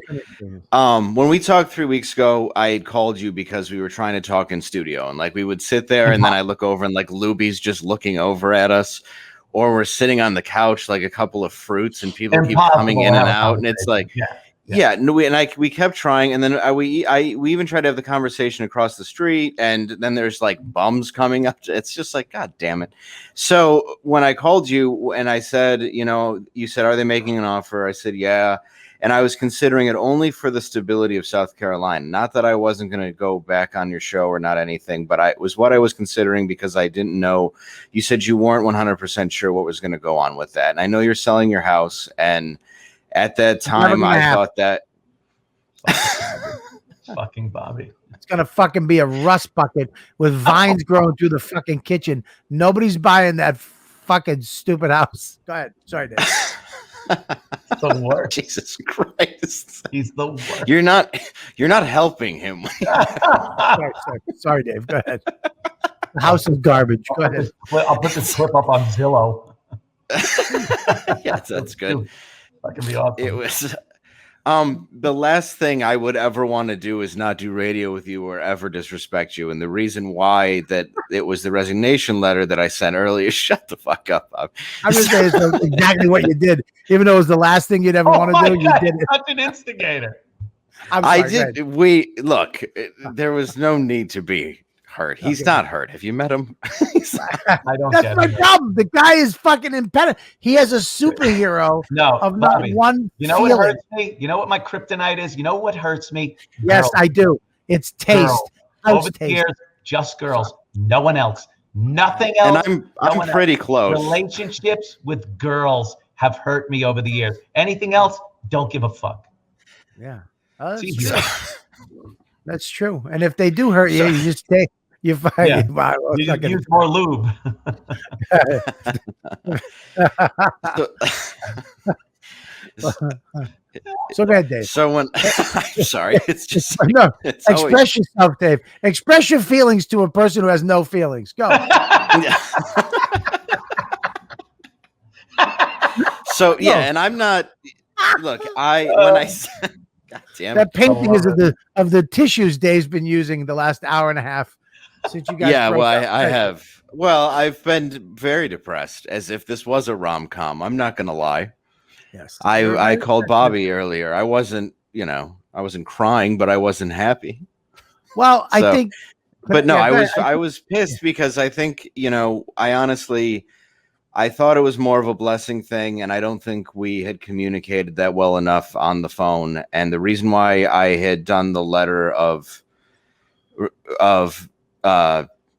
I: Yeah. When we talked 3 weeks ago, I had called you because we were trying to talk in studio. And like we would sit there and then I look over and like Luby's just looking over at us. Or we're sitting on the couch like a couple of fruits and people keep coming in and out. And it's like... we kept trying, and then we even tried to have the conversation across the street, and then there's like bums coming up. It's just like, God damn it. So when I called you and I said, you said, are they making an offer? I said, yeah. And I was considering it only for the stability of South Carolina. Not that I wasn't going to go back on your show or not anything, but it was what I was considering because I didn't know. You said you weren't 100% sure what was going to go on with that. And I know you're selling your house, and at that time, I thought that
G: fucking Bobby.
A: It's gonna fucking be a rust bucket with vines growing through the fucking kitchen. Nobody's buying that fucking stupid house. Go ahead. Sorry, Dave.
G: The worst.
I: Jesus Christ.
G: He's the worst.
I: You're not helping him.
A: Sorry, Dave. Go ahead. The house is garbage. Go ahead.
G: I'll put this clip up on Zillow.
I: Yes, that's good.
G: That can be awesome.
I: It was the last thing I would ever want to do is not do radio with you or ever disrespect you. And the reason why that it was the resignation letter that I sent earlier. Shut the fuck up, Bob.
A: I'm just saying it's exactly what you did. Even though it was the last thing you'd ever want to do, you did it.
G: Such an instigator.
A: I
I: did. Look, there was no need to be hurt. He's not hurt. Have you met him?
G: I don't
A: That's
G: get
A: my
G: it.
A: problem. The guy is fucking impediment. He has a superhero of not
G: Bobby,
A: one
G: You know
A: feeling.
G: what hurts me? You know what my kryptonite is? You know what hurts me?
A: Yes,
G: Girls.
A: I do. It's taste.
G: Girls.
A: House
G: Over the
A: taste.
G: years, just girls. No one else. Nothing else.
I: And
G: no
I: I'm
G: one
I: pretty
G: else.
I: close.
G: Relationships with girls have hurt me over the years. Anything else, don't give a fuck.
A: Yeah. Oh, that's,
G: See,
A: true. That's true. And if they do hurt you, you just stay. You find
G: Yeah. You use more lube.
A: So go ahead, Dave.
I: So when I'm sorry, it's just
A: No,
I: it's always-
A: express yourself, Dave. Express your feelings to a person who has no feelings. Go.
I: So yeah, and I'm not. Look, when I God damn
A: That
I: it.
A: painting is of the tissues Dave's been using the last hour and a half since you guys.
I: Yeah,
A: broke
I: well,
A: up.
I: I have. Well, I've been very depressed, as if this was a rom-com. I'm not gonna lie.
A: Yes,
I: I called Bobby earlier. I wasn't, I wasn't crying, but I wasn't happy.
A: Well, I think,
I: but no,
A: yeah,
I: I was pissed because I think, I honestly, I thought it was more of a blessing thing, and I don't think we had communicated that well enough on the phone. And the reason why I had done the letter of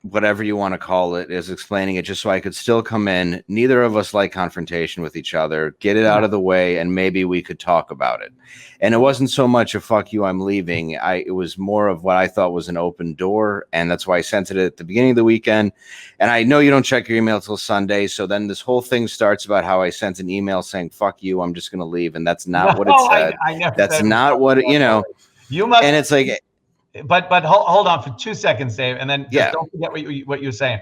I: whatever you want to call it is explaining it just so I could still come in. Neither of us like confrontation with each other. Get it out of the way, and maybe we could talk about it. And it wasn't so much a fuck you, I'm leaving. It was more of what I thought was an open door, and that's why I sent it at the beginning of the weekend. And I know you don't check your email till Sunday, so then this whole thing starts about how I sent an email saying "fuck you, I'm just going to leave," and that's not what it said.
G: I never
I: that's
G: said
I: not what it,
G: You must.
I: And it's like.
G: But hold on for 2 seconds, Dave, and then just don't forget what you're saying.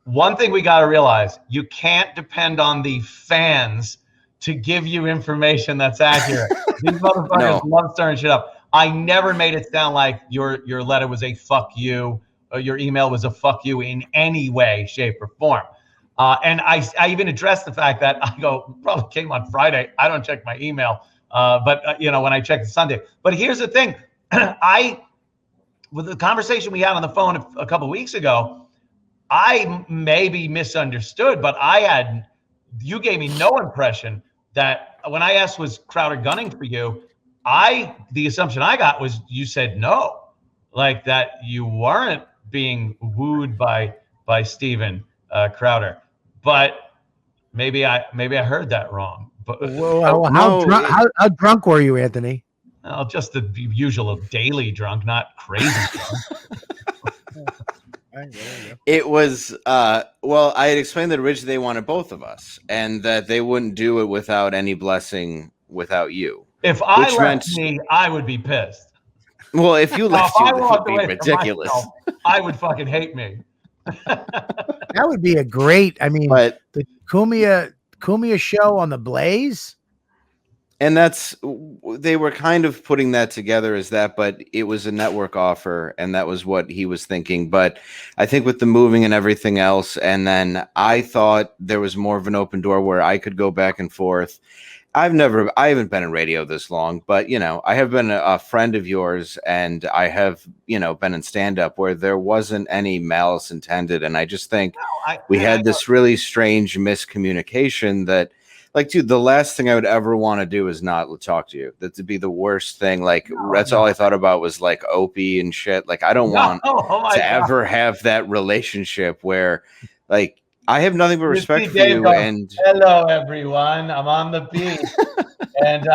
G: One thing we got to realize: you can't depend on the fans to give you information that's accurate. These motherfuckers love stirring shit up. I never made it sound like your letter was a fuck you, or your email was a fuck you in any way, shape, or form. And I even addressed the fact that I probably came on Friday. I don't check my email, but when I check it Sunday. But here's the thing: with the conversation we had on the phone a couple of weeks ago, I maybe misunderstood, but you gave me no impression that when I asked, was Crowder gunning for you? The assumption I got was you said no, like that you weren't being wooed by Steven Crowder, but maybe I heard that wrong. But
A: how drunk were you, Anthony?
G: Well, just the usual daily drunk, not crazy drunk.
I: It was, well, I had explained that originally they wanted both of us and that they wouldn't do it without any blessing without you.
G: If I left me, I would be pissed.
I: Well, if you left you, it would be ridiculous.
G: Myself, I would fucking hate me.
A: That would be a great, the Cumia show on the Blaze.
I: And they were kind of putting that together as that, but it was a network offer, and that was what he was thinking. But I think with the moving and everything else, and then I thought there was more of an open door where I could go back and forth. I haven't been in radio this long, but I have been a friend of yours, and I have, been in stand-up where there wasn't any malice intended. And I just think we had this really strange miscommunication that, like, dude, the last thing I would ever want to do is not talk to you. That would be the worst thing. Like, that's all I thought about was like Opie and shit. Like, I don't want to ever have that relationship where, like, I have nothing but respect for you. And
G: hello, everyone. I'm on the beat. And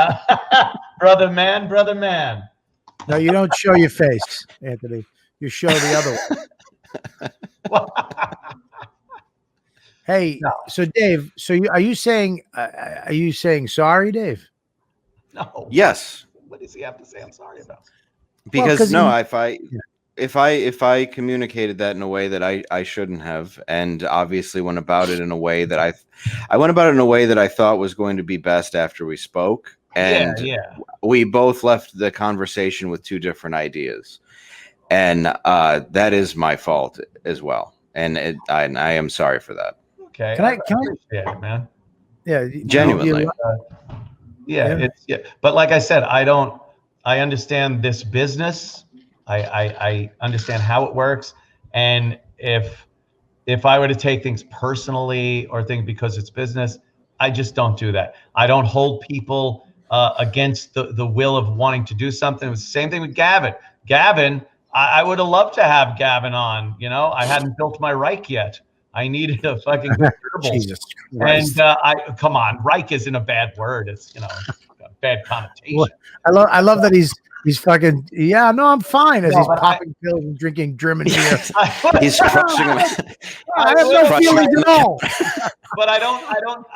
G: brother man.
A: No, you don't show your face, Anthony. You show the other one. Hey,
G: No.
A: so Dave, are you saying sorry, Dave?
G: No.
I: Yes,
G: What does he have to say? I'm sorry about.
I: because
A: 'cause
I: no,
A: he-
I: if I communicated that in a way that I shouldn't have, and obviously went about it in a way that I went about it in a way that I thought was going to be best after we spoke, and
G: Yeah.
I: we both left the conversation with two different ideas, and that is my fault as well, and I am sorry for that.
G: Okay.
A: Can I-
G: appreciate it, man.
A: Yeah,
I: Genuinely.
G: Yeah. But like I said, I understand this business. I understand how it works. And if I were to take things personally or think because it's business, I just don't do that. I don't hold people against the will of wanting to do something. It was the same thing with Gavin. Gavin, I would have loved to have Gavin on. You know, I hadn't built my Reich yet. I needed a fucking good verbal.
A: Jesus Christ.
G: And come on, Reich isn't a bad word. It's a bad connotation.
A: Well, I love that he's fucking no, I'm fine as
G: No,
A: he's
G: but
A: popping pills and drinking German beer.
I: He's crushing him.
A: I have no
I: Crushing
A: feelings at all.
G: But I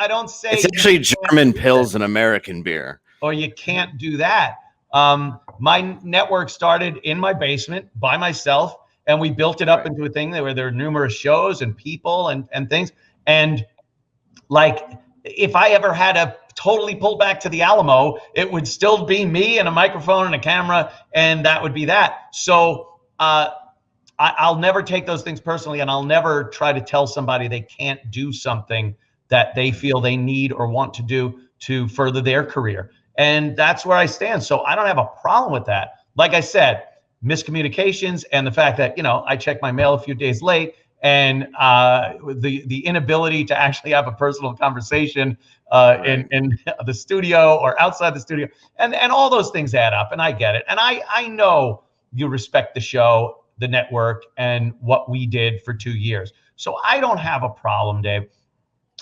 G: don't say
I: It's actually German pills and American beer.
G: or you can't do that. My network started in my basement by myself, and we built it up into a thing where there are numerous shows and people and things. And like, if I ever had to totally pull back to the Alamo, it would still be me and a microphone and a camera, and that would be that. So I'll never take those things personally, and I'll never try to tell somebody they can't do something that they feel they need or want to do to further their career. And that's where I stand. So I don't have a problem with that. Like I said, miscommunications and the fact that, I check my mail a few days late, and the inability to actually have a personal conversation in the studio or outside the studio, and all those things add up, and I get it. And I know you respect the show, the network, and what we did for 2 years. So I don't have a problem, Dave.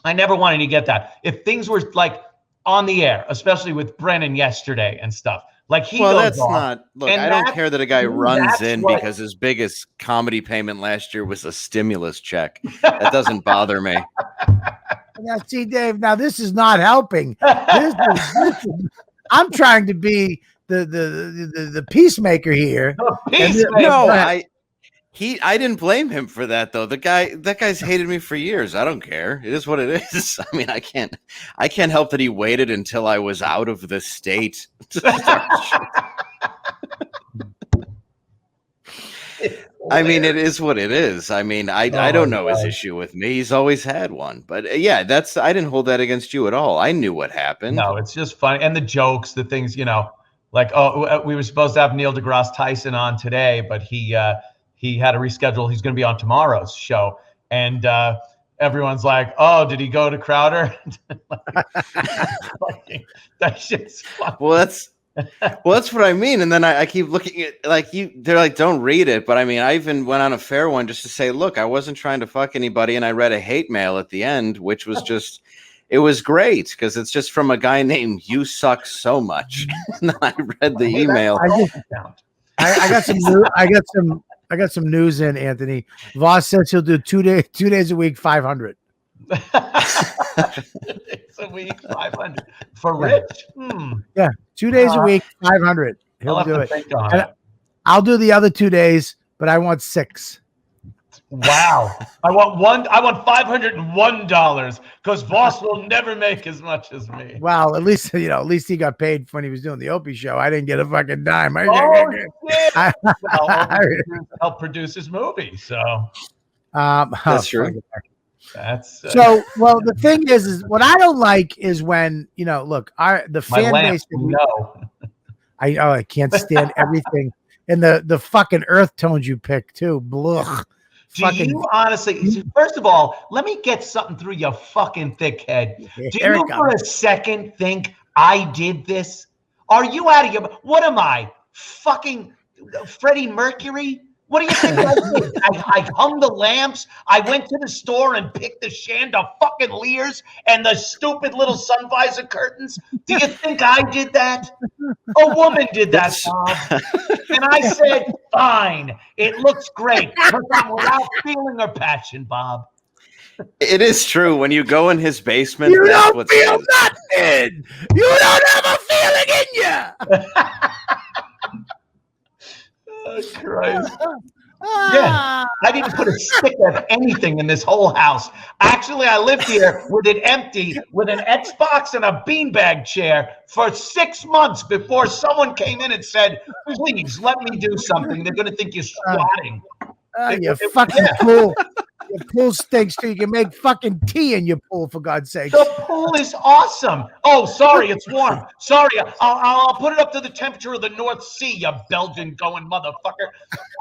G: I never wanted to get that. If things were like on the air, especially with Brennan yesterday and stuff, like
I: that's not. Look, I don't care that a guy runs in because his biggest comedy payment last year was a stimulus check. That doesn't bother me.
A: Now, see, Dave. Now this is not helping. I'm trying to be the peacemaker here.
I: I didn't blame him for that though. That guy's hated me for years. I don't care. It is what it is. I mean, I can't help that he waited until I was out of the state to start. I mean, it is what it is. I mean, I don't know his issue with me. He's always had one. But I didn't hold that against you at all. I knew what happened.
G: No, it's just funny. And the jokes, the things, like, we were supposed to have Neil deGrasse Tyson on today, but he had to reschedule. He's going to be on tomorrow's show. And everyone's like, oh, did he go to Crowder? That shit's funny.
I: Well, that's what I mean. And then I keep looking at they're like, don't read it. But I mean, I even went on a fair one just to say, look, I wasn't trying to fuck anybody. And I read a hate mail at the end, which was just, it was great because it's just from a guy named You Suck So Much. And then I read the email.
A: I got some news in, Anthony. Voss says he'll do 2 days a week, 500.
G: It's a week, 500 for Rich.
A: Yeah, 2 days a week, 500. He'll do it. And I'll do the other 2 days, but I want 6.
G: Wow, I want $501 because Voss will never make as much as me.
A: Well, at least he got paid when he was doing the Opie show. I didn't get a fucking dime.
G: Help produce his movie, so
I: that's true.
G: That's
A: so. Well, the thing is what I don't like is when look, the fan base. I can't stand everything, and the fucking earth tones you pick too. Blah.
G: Do you honestly, first of all, let me get something through your fucking thick head. Do you for a second think I did this? Are you out of your, what am I, fucking Freddie Mercury? What do you think I did? I hung the lamps. I went to the store and picked the Shanda fucking Lears and the stupid little sun visor curtains. Do you think I did that? A woman did that, Bob. And I said, fine. It looks great. But I'm without feeling or passion, Bob.
I: It is true. When you go in his basement,
A: You
I: that's
A: don't
I: what's
A: feel
I: in.
A: nothing. You don't have a feeling in you.
G: Oh, Christ. Yeah, I didn't put a stick of anything in this whole house. Actually, I lived here with it empty, with an Xbox and a beanbag chair for 6 months before someone came in and said, "Please let me do something." They're going to think you're squatting.
A: You fucking pool. Your pool stinks too. You can make fucking tea in your pool, for God's sake.
G: The pool is awesome. Oh, sorry, it's warm. Sorry, I'll put it up to the temperature of the North Sea, you Belgian going motherfucker.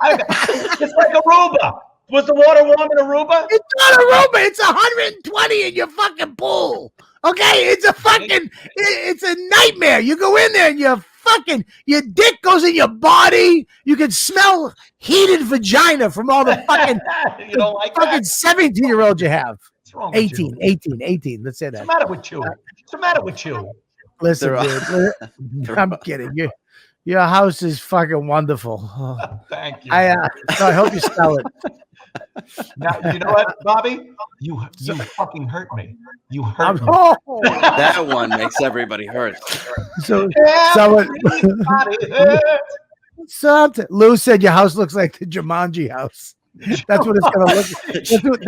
G: It's like Aruba. Was the water warm in Aruba?
A: It's not Aruba. It's 120 in your fucking pool. Okay, it's a nightmare. You go in there and your dick goes in your body. You can smell heated vagina from all the fucking
G: You don't like
A: fucking 17-year-old you have.
G: What's wrong with
A: 18,
G: you?
A: 18. Let's say that.
G: What's the matter with you? What's the matter with you?
A: Listen, dude. I'm kidding. Your house is fucking wonderful.
G: Thank you.
A: So I hope you sell it.
G: Now, you know what, Bobby? You fucking hurt me. You hurt me.
I: That one makes everybody hurt.
A: So
G: Everybody hurt.
A: Lou said your house looks like the Jumanji house. That's what it's gonna look.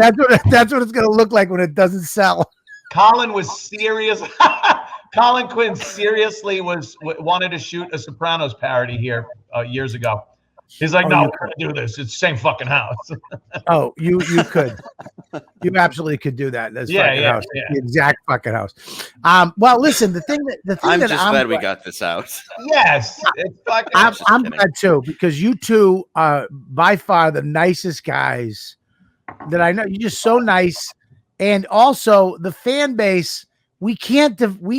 A: That's what it's gonna look like when it doesn't sell.
G: Colin was serious. Colin Quinn seriously wanted to shoot a Sopranos parody here years ago. He's like, no, we're gonna do this. It's the same fucking house.
A: Oh, you could. You absolutely could do that. That's house.
G: Yeah.
A: The exact fucking house. Well, listen, the thing
I: I'm
A: that
I: just glad we got this out.
G: Yes, it's fucking.
A: I'm glad too, because you two are by far the nicest guys that I know. You're just so nice, and also the fan base. We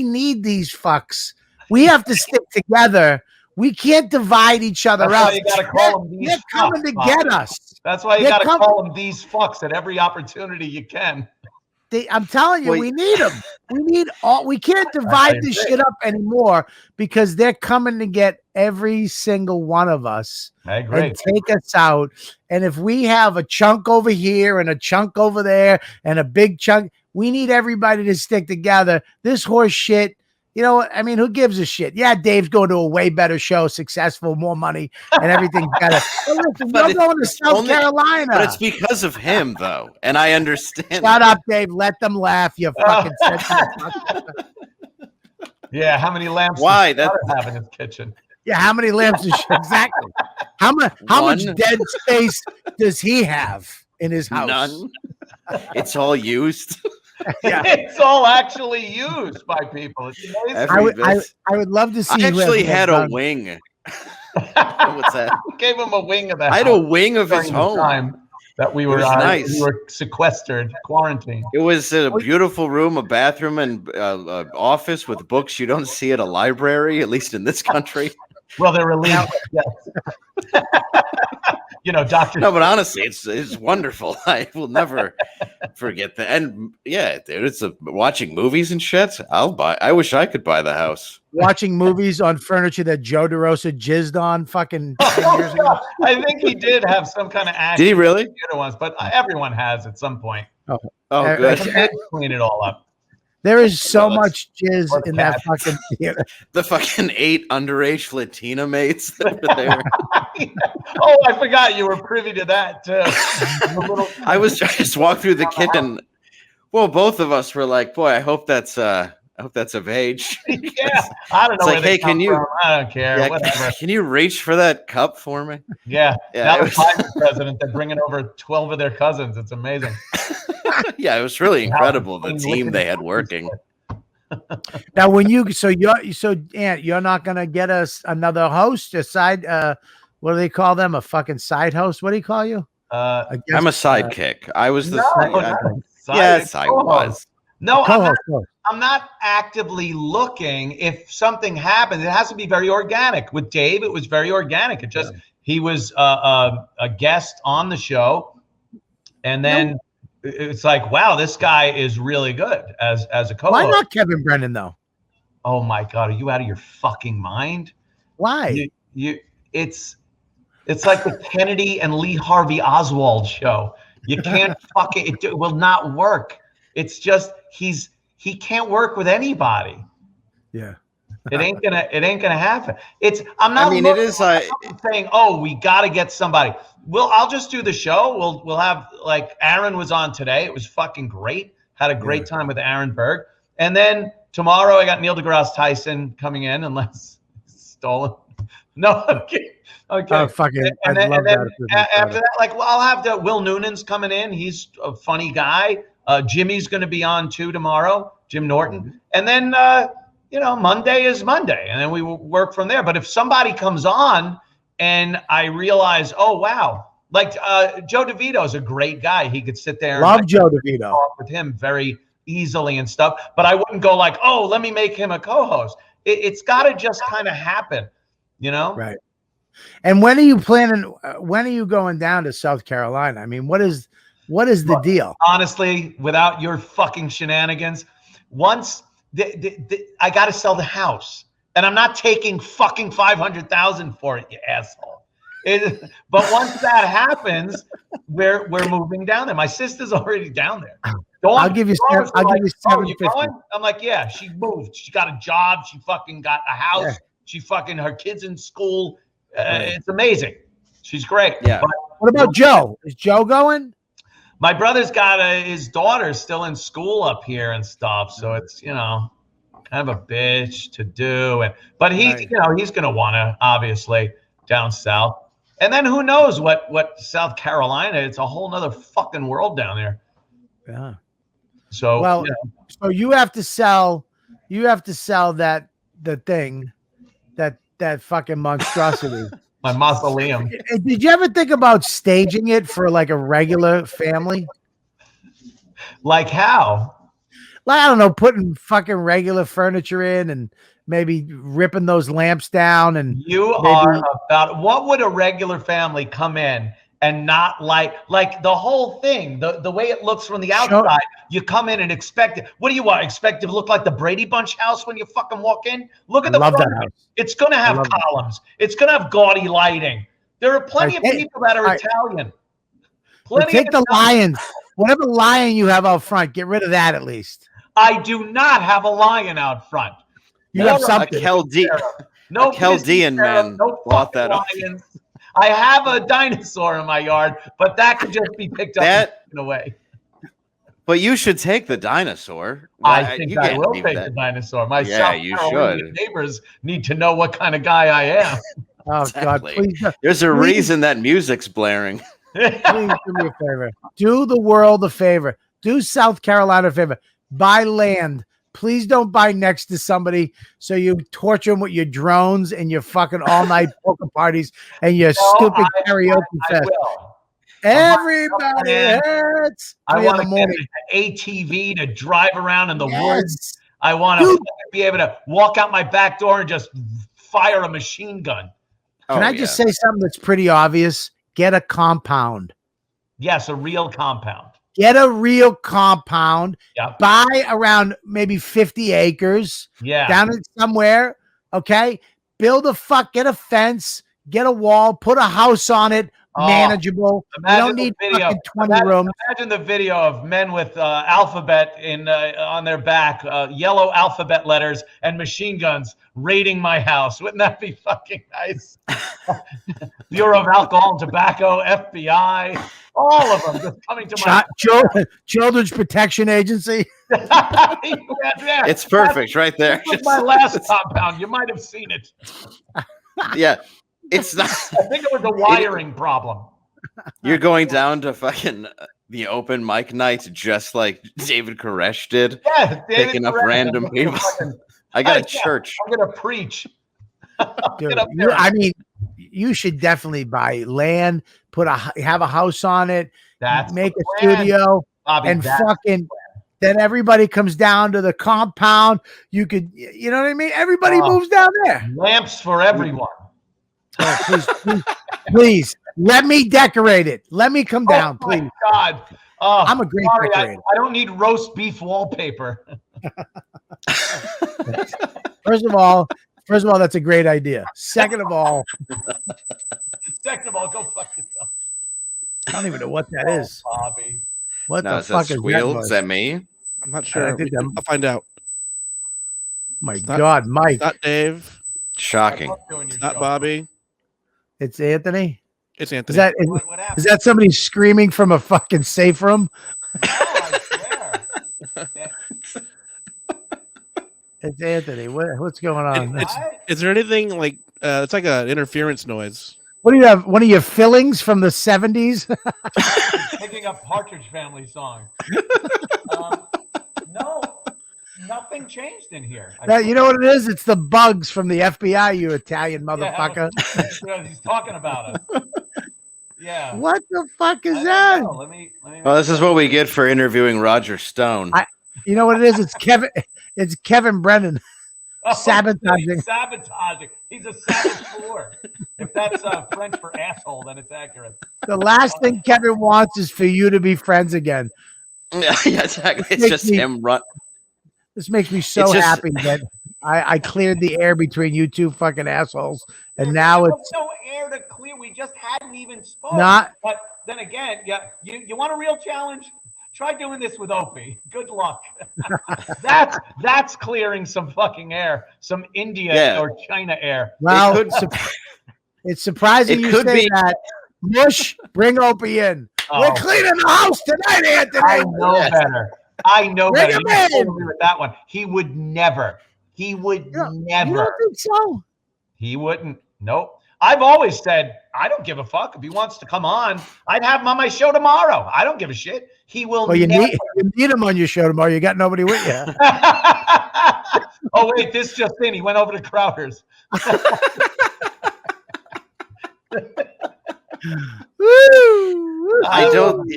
A: need these fucks. We have to stick together. We can't divide each other
G: That's
A: up.
G: why you gotta call them these
A: They're coming
G: fucks,
A: to
G: Bob.
A: get us.
G: That's why you gotta call them these fucks at every opportunity you can.
A: I'm telling you, we need them. We can't divide this shit up anymore because they're coming to get every single one of us and take us out. And if we have a chunk over here and a chunk over there and a big chunk, we need everybody to stick together. This horse shit, you know what? I mean, who gives a shit? Yeah, Dave's going to a way better show, successful, more money, and everything's better. Listen, we're going to South Carolina.
I: But it's because of him, though, and I understand.
A: Shut up, Dave. Let them laugh. You fucking
G: Yeah, how many lamps
I: does
G: Butter have in his kitchen?
A: Yeah, how many lamps does exactly? How much dead space does he have in his house?
I: None. It's all used.
A: Yeah.
G: It's all actually used by people. It's amazing.
A: I would love to see.
I: I actually had a wing. What's that?
G: Gave him a wing of that.
I: I had a wing of his home.
G: Time that we were
I: nice.
G: We were sequestered, quarantined.
I: It was a beautiful room, a bathroom, and office with books you don't see at a library, at least in this country.
G: Well, they're illegal. Yes. You know, Doctor.
I: No, but honestly, it's wonderful. I will never forget that. And yeah, dude, it's watching movies and shit. I wish I could buy the house.
A: Watching movies on furniture that Joe DeRosa jizzed on fucking 10 years ago.
G: I think he did have some kind of action.
I: Did he really?
G: Ones, but everyone has at some point.
I: Oh, good.
G: Clean it all up.
A: There is so much jizz in that fucking theater.
I: The fucking 8 underage Latina mates that were there.
G: Oh, I forgot you were privy to that too.
I: I just walked through the kitchen. Well, both of us were like, "Boy, I hope that's of age."
G: Yeah, I don't know.
I: It's like, hey, can you?
G: From. I don't care.
I: Yeah,
G: whatever.
I: Can you reach for that cup for me?
G: Yeah.
I: Yeah.
G: Now the Biden president, they're bringing over 12 of their cousins. It's amazing.
I: Yeah, it was really incredible the team they had working.
A: Now, when you're not gonna get us another host, a side. What do they call them? A fucking side host? What do you call you?
I: I'm a sidekick. I was the
G: Yes,
I: I was.
G: No, I'm not actively looking. If something happens, it has to be very organic. With Dave, it was very organic. It just he was a guest on the show, and then it's like, wow, this guy is really good as a co-host.
A: Why not Kevin Brennan though?
G: Oh my God, are you out of your fucking mind?
A: Why?
G: It's like the Kennedy and Lee Harvey Oswald show. You can't it will not work. It's just he can't work with anybody.
A: Yeah.
G: It ain't gonna happen. I'm not.
I: I mean, it is like
G: saying, oh, we got to get somebody. I'll just do the show. We'll have, like, Aaron was on today. It was fucking great. Had a great time with Aaron Berg. And then tomorrow I got Neil deGrasse Tyson coming in, unless it's stolen. No, I'm kidding. Okay.
A: Oh, fucking,
G: and
A: I'd
G: then,
A: love that.
G: after that, like, well, I'll have Will Noonan's coming in. He's a funny guy. Jimmy's going to be on too tomorrow. Jim Norton.
A: Mm-hmm.
G: And then Monday is Monday, and then we will work from there. But if somebody comes on and I realize, oh, wow, like Joe DeVito is a great guy. He could sit there
A: Love
G: and
A: Joe DeVito.
G: talk with him very easily and stuff. But I wouldn't go like, oh, let me make him a co-host. It's got to just kind of happen, Right.
A: And when are you planning? When are you going down to South Carolina? I mean, what is the deal?
G: Honestly, without your fucking shenanigans, once I got to sell the house, and I'm not taking fucking $500,000 for it, you asshole. But once that happens, we're moving down there. My sister's already down there.
A: I'll give you $750.
G: I'm like, yeah, she moved. She got a job. She fucking got a house. Yeah. She fucking, her kids in school. It's amazing. She's great.
I: Yeah.
G: But
A: what about Joe? Is Joe going?
G: My brother's got his daughter still in school up here and stuff. So it's, kind of a bitch to do. But he's going to want to, obviously, down south. And then who knows what South Carolina, it's a whole nother fucking world down there.
A: Yeah.
G: So,
A: so you have to sell the thing, that fucking monstrosity.
G: My mausoleum.
A: Did you ever think about staging it for like a regular family?
G: Like how?
A: Like, I don't know, putting fucking regular furniture in and maybe ripping those lamps down. And
G: what would a regular family come in and not like the whole thing, the way it looks from the outside? Sure. You come in and expect it. What do you want? Expect it to look like the Brady Bunch house when you fucking walk in? Look at the front. It's going to have columns. It's going to have gaudy lighting. There are plenty of people that are Italian.
A: Take the lions. Whatever lion you have out front, get rid of that at least.
G: I do not have a lion out front.
A: You have something.
I: A Chaldean man bought that up.
G: I have a dinosaur in my yard, but that could just be picked up in a way.
I: But you should take the dinosaur.
G: I think I will take the dinosaur. My South Carolina neighbors need to know what kind of guy I am.
A: Oh, exactly. God, please.
I: There's a reason that music's blaring.
A: Please do me a favor. Do the world a favor. Do South Carolina a favor. Buy land. Please don't buy next to somebody so you torture them with your drones and your fucking all-night poker parties and your stupid karaoke fest. Everybody hurts.
G: I want to get an ATV to drive around in the woods. I want to be able to walk out my back door and just fire a machine gun.
A: Can I just say something that's pretty obvious? Get a compound.
G: Yes, a real compound.
A: Get a real compound.
G: Yep.
A: Buy around maybe 50 acres.
G: Yeah.
A: Down in somewhere. Okay. Get a fence. Get a wall. Put a house on it. Manageable. You don't need fucking 20 rooms.
G: Imagine the video of men with alphabet on their back, yellow alphabet letters and machine guns raiding my house. Wouldn't that be fucking nice? Bureau of Alcohol and Tobacco, FBI, all of them just coming to my
A: Children's Protection Agency.
I: It's perfect right there.
G: This was my last compound. You might have seen it.
I: Yeah. It's not.
G: I think it was a wiring problem.
I: You're going down to fucking the open mic night just like David Koresh did.
G: Yeah,
I: picking up random people. I got a church.
G: I'm gonna preach.
A: Dude, you should definitely buy land, have a house on it, make a studio, Bobby, and fucking. Then everybody comes down to the compound. You know what I mean? Everybody moves down there.
G: Lamps for everyone.
A: Oh, please let me decorate it. Let me come down, please.
G: Oh my God,
A: I'm a great decorator.
G: I don't need roast beef wallpaper.
A: First of all, that's a great idea. Second of all,
G: go fuck yourself.
A: I don't even know what that is.
G: Bobby.
A: What
I: No,
A: the
I: is that
A: fuck is
I: squeal?
A: that?
I: Is that me?
F: I'm not sure.
A: think
F: I'll find out.
A: My
F: It's not-
A: God, Mike.
F: It's not Dave.
I: Shocking.
F: It's not Bobby.
A: It's Anthony.
F: It's Anthony.
A: Is that
G: What happened?
A: is that somebody screaming from a fucking safe room?
G: No, I swear.
A: It's Anthony. What's going on?
F: Is there anything like it's like an interference noise?
A: What do you have? One of your fillings from the 70s?
G: Picking up Partridge Family songs. No, nothing changed in here.
A: You know what it is? It's the bugs from the FBI, you Italian motherfucker.
G: Yeah, he's talking about us. Yeah.
A: What the fuck is
G: I
A: that?
G: don't know. Let me
I: Well, this is what we get for interviewing Roger Stone.
A: You know what it is? It's Kevin. It's Kevin Brennan sabotaging.
G: He's sabotaging. He's a saboteur. If that's French for asshole, then it's accurate.
A: The last thing Kevin wants is for you to be friends again.
I: Yeah, exactly. It's just him run.
A: This makes me so happy that I cleared the air between you two fucking assholes, and now it's
G: no air to clear. We just hadn't even spoken. But then again, yeah, you want a real challenge? Try doing this with Opie. Good luck. that's clearing some fucking air, some India or China air.
A: Well, it's surprising you say that. Mush, bring Opie in. We're cleaning the house tonight, Anthony.
G: I know better. I know
A: Bring
G: better.
A: him
G: You
A: in.
G: told me with that one. He would never. He would never.
A: You don't think so?
G: He wouldn't. Nope. I've always said, I don't give a fuck. If he wants to come on, I'd have him on my show tomorrow. I don't give a shit. He will
A: Well, you
G: never.
A: need him on your show tomorrow. You got nobody with you.
G: Oh, wait, this just in. He went over to Crowder's.
I: I don't.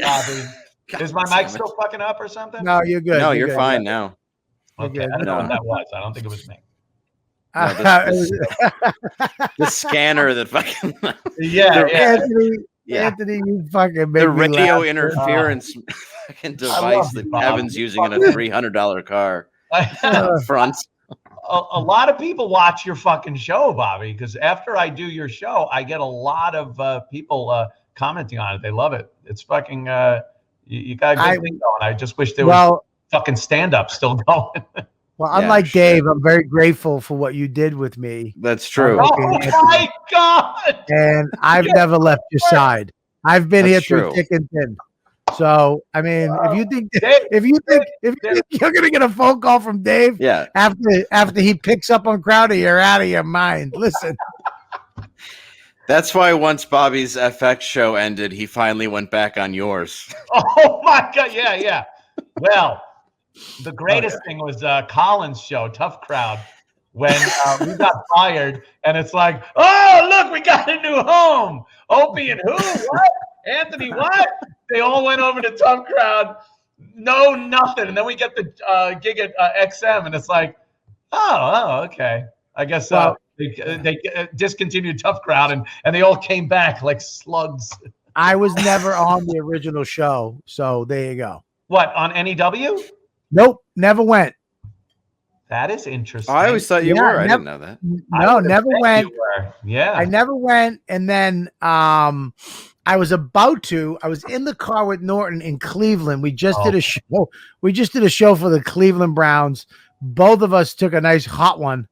G: Is my mic still fucking up or something?
A: No, you're good.
I: No, you're
A: good.
I: fine now.
G: Okay, I don't know what that was. I don't think it was me.
I: No, the scanner that fucking
A: Anthony, you fucking made
I: the
A: me
I: radio
A: laugh.
I: interference fucking device that Kevin's using in a $300 car front.
G: A lot of people watch your fucking show, Bobby, because after I do your show, I get a lot of people commenting on it. They love it. It's fucking you got a good thing going. I just wish there was fucking stand-up still going.
A: Well, unlike Dave, I'm very grateful for what you did with me.
I: That's true.
G: Oh my God! And
A: I've never left your side. I've been here through
I: true.
A: thick and thin. So, I mean, if you think you're gonna get a phone call from Dave, after he picks up on Crowder, you're out of your mind. Listen.
I: That's why once Bobby's FX show ended, he finally went back on yours.
G: Oh my God! Yeah. Well. The greatest thing was Colin's show, Tough Crowd, when we got fired, and it's like, oh, look, we got a new home. Opie and who? What? Anthony, what? They all went over to Tough Crowd. No, nothing. And then we get the gig at XM, and it's like, oh, okay. I guess they discontinued Tough Crowd, and they all came back like slugs.
A: I was never on the original show, so there you go.
G: What, on NEW?
A: Nope, never went.
G: That is interesting.
I: I always thought you were. I didn't know that.
A: No, never went.
G: Yeah.
A: I never went. And then I was about to. I was in the car with Norton in Cleveland. We just did a show. We just did a show for the Cleveland Browns. Both of us took a nice hot one.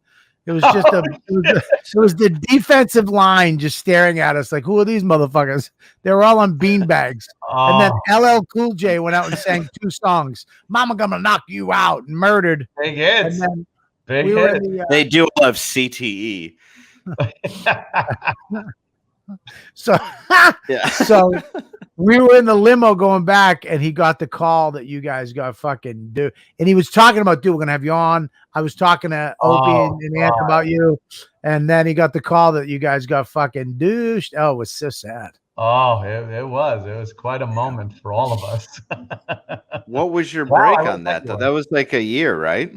A: It was just it was the defensive line just staring at us like, who are these motherfuckers? They were all on beanbags. And then LL Cool J went out and sang 2 songs. Mama Gonna Knock You Out and Murdered.
G: Big hits.
A: And
G: then
I: they do have CTE.
A: So we were in the limo going back, and he got the call that you guys got fucking do. And he was talking about, dude, we're gonna have you on. I was talking to Opie and Ant about you, and then he got the call that you guys got fucking douched. Oh, it was so sad.
G: Oh, it was quite a moment for all of us.
I: What was your break on that though? That was like a year, right?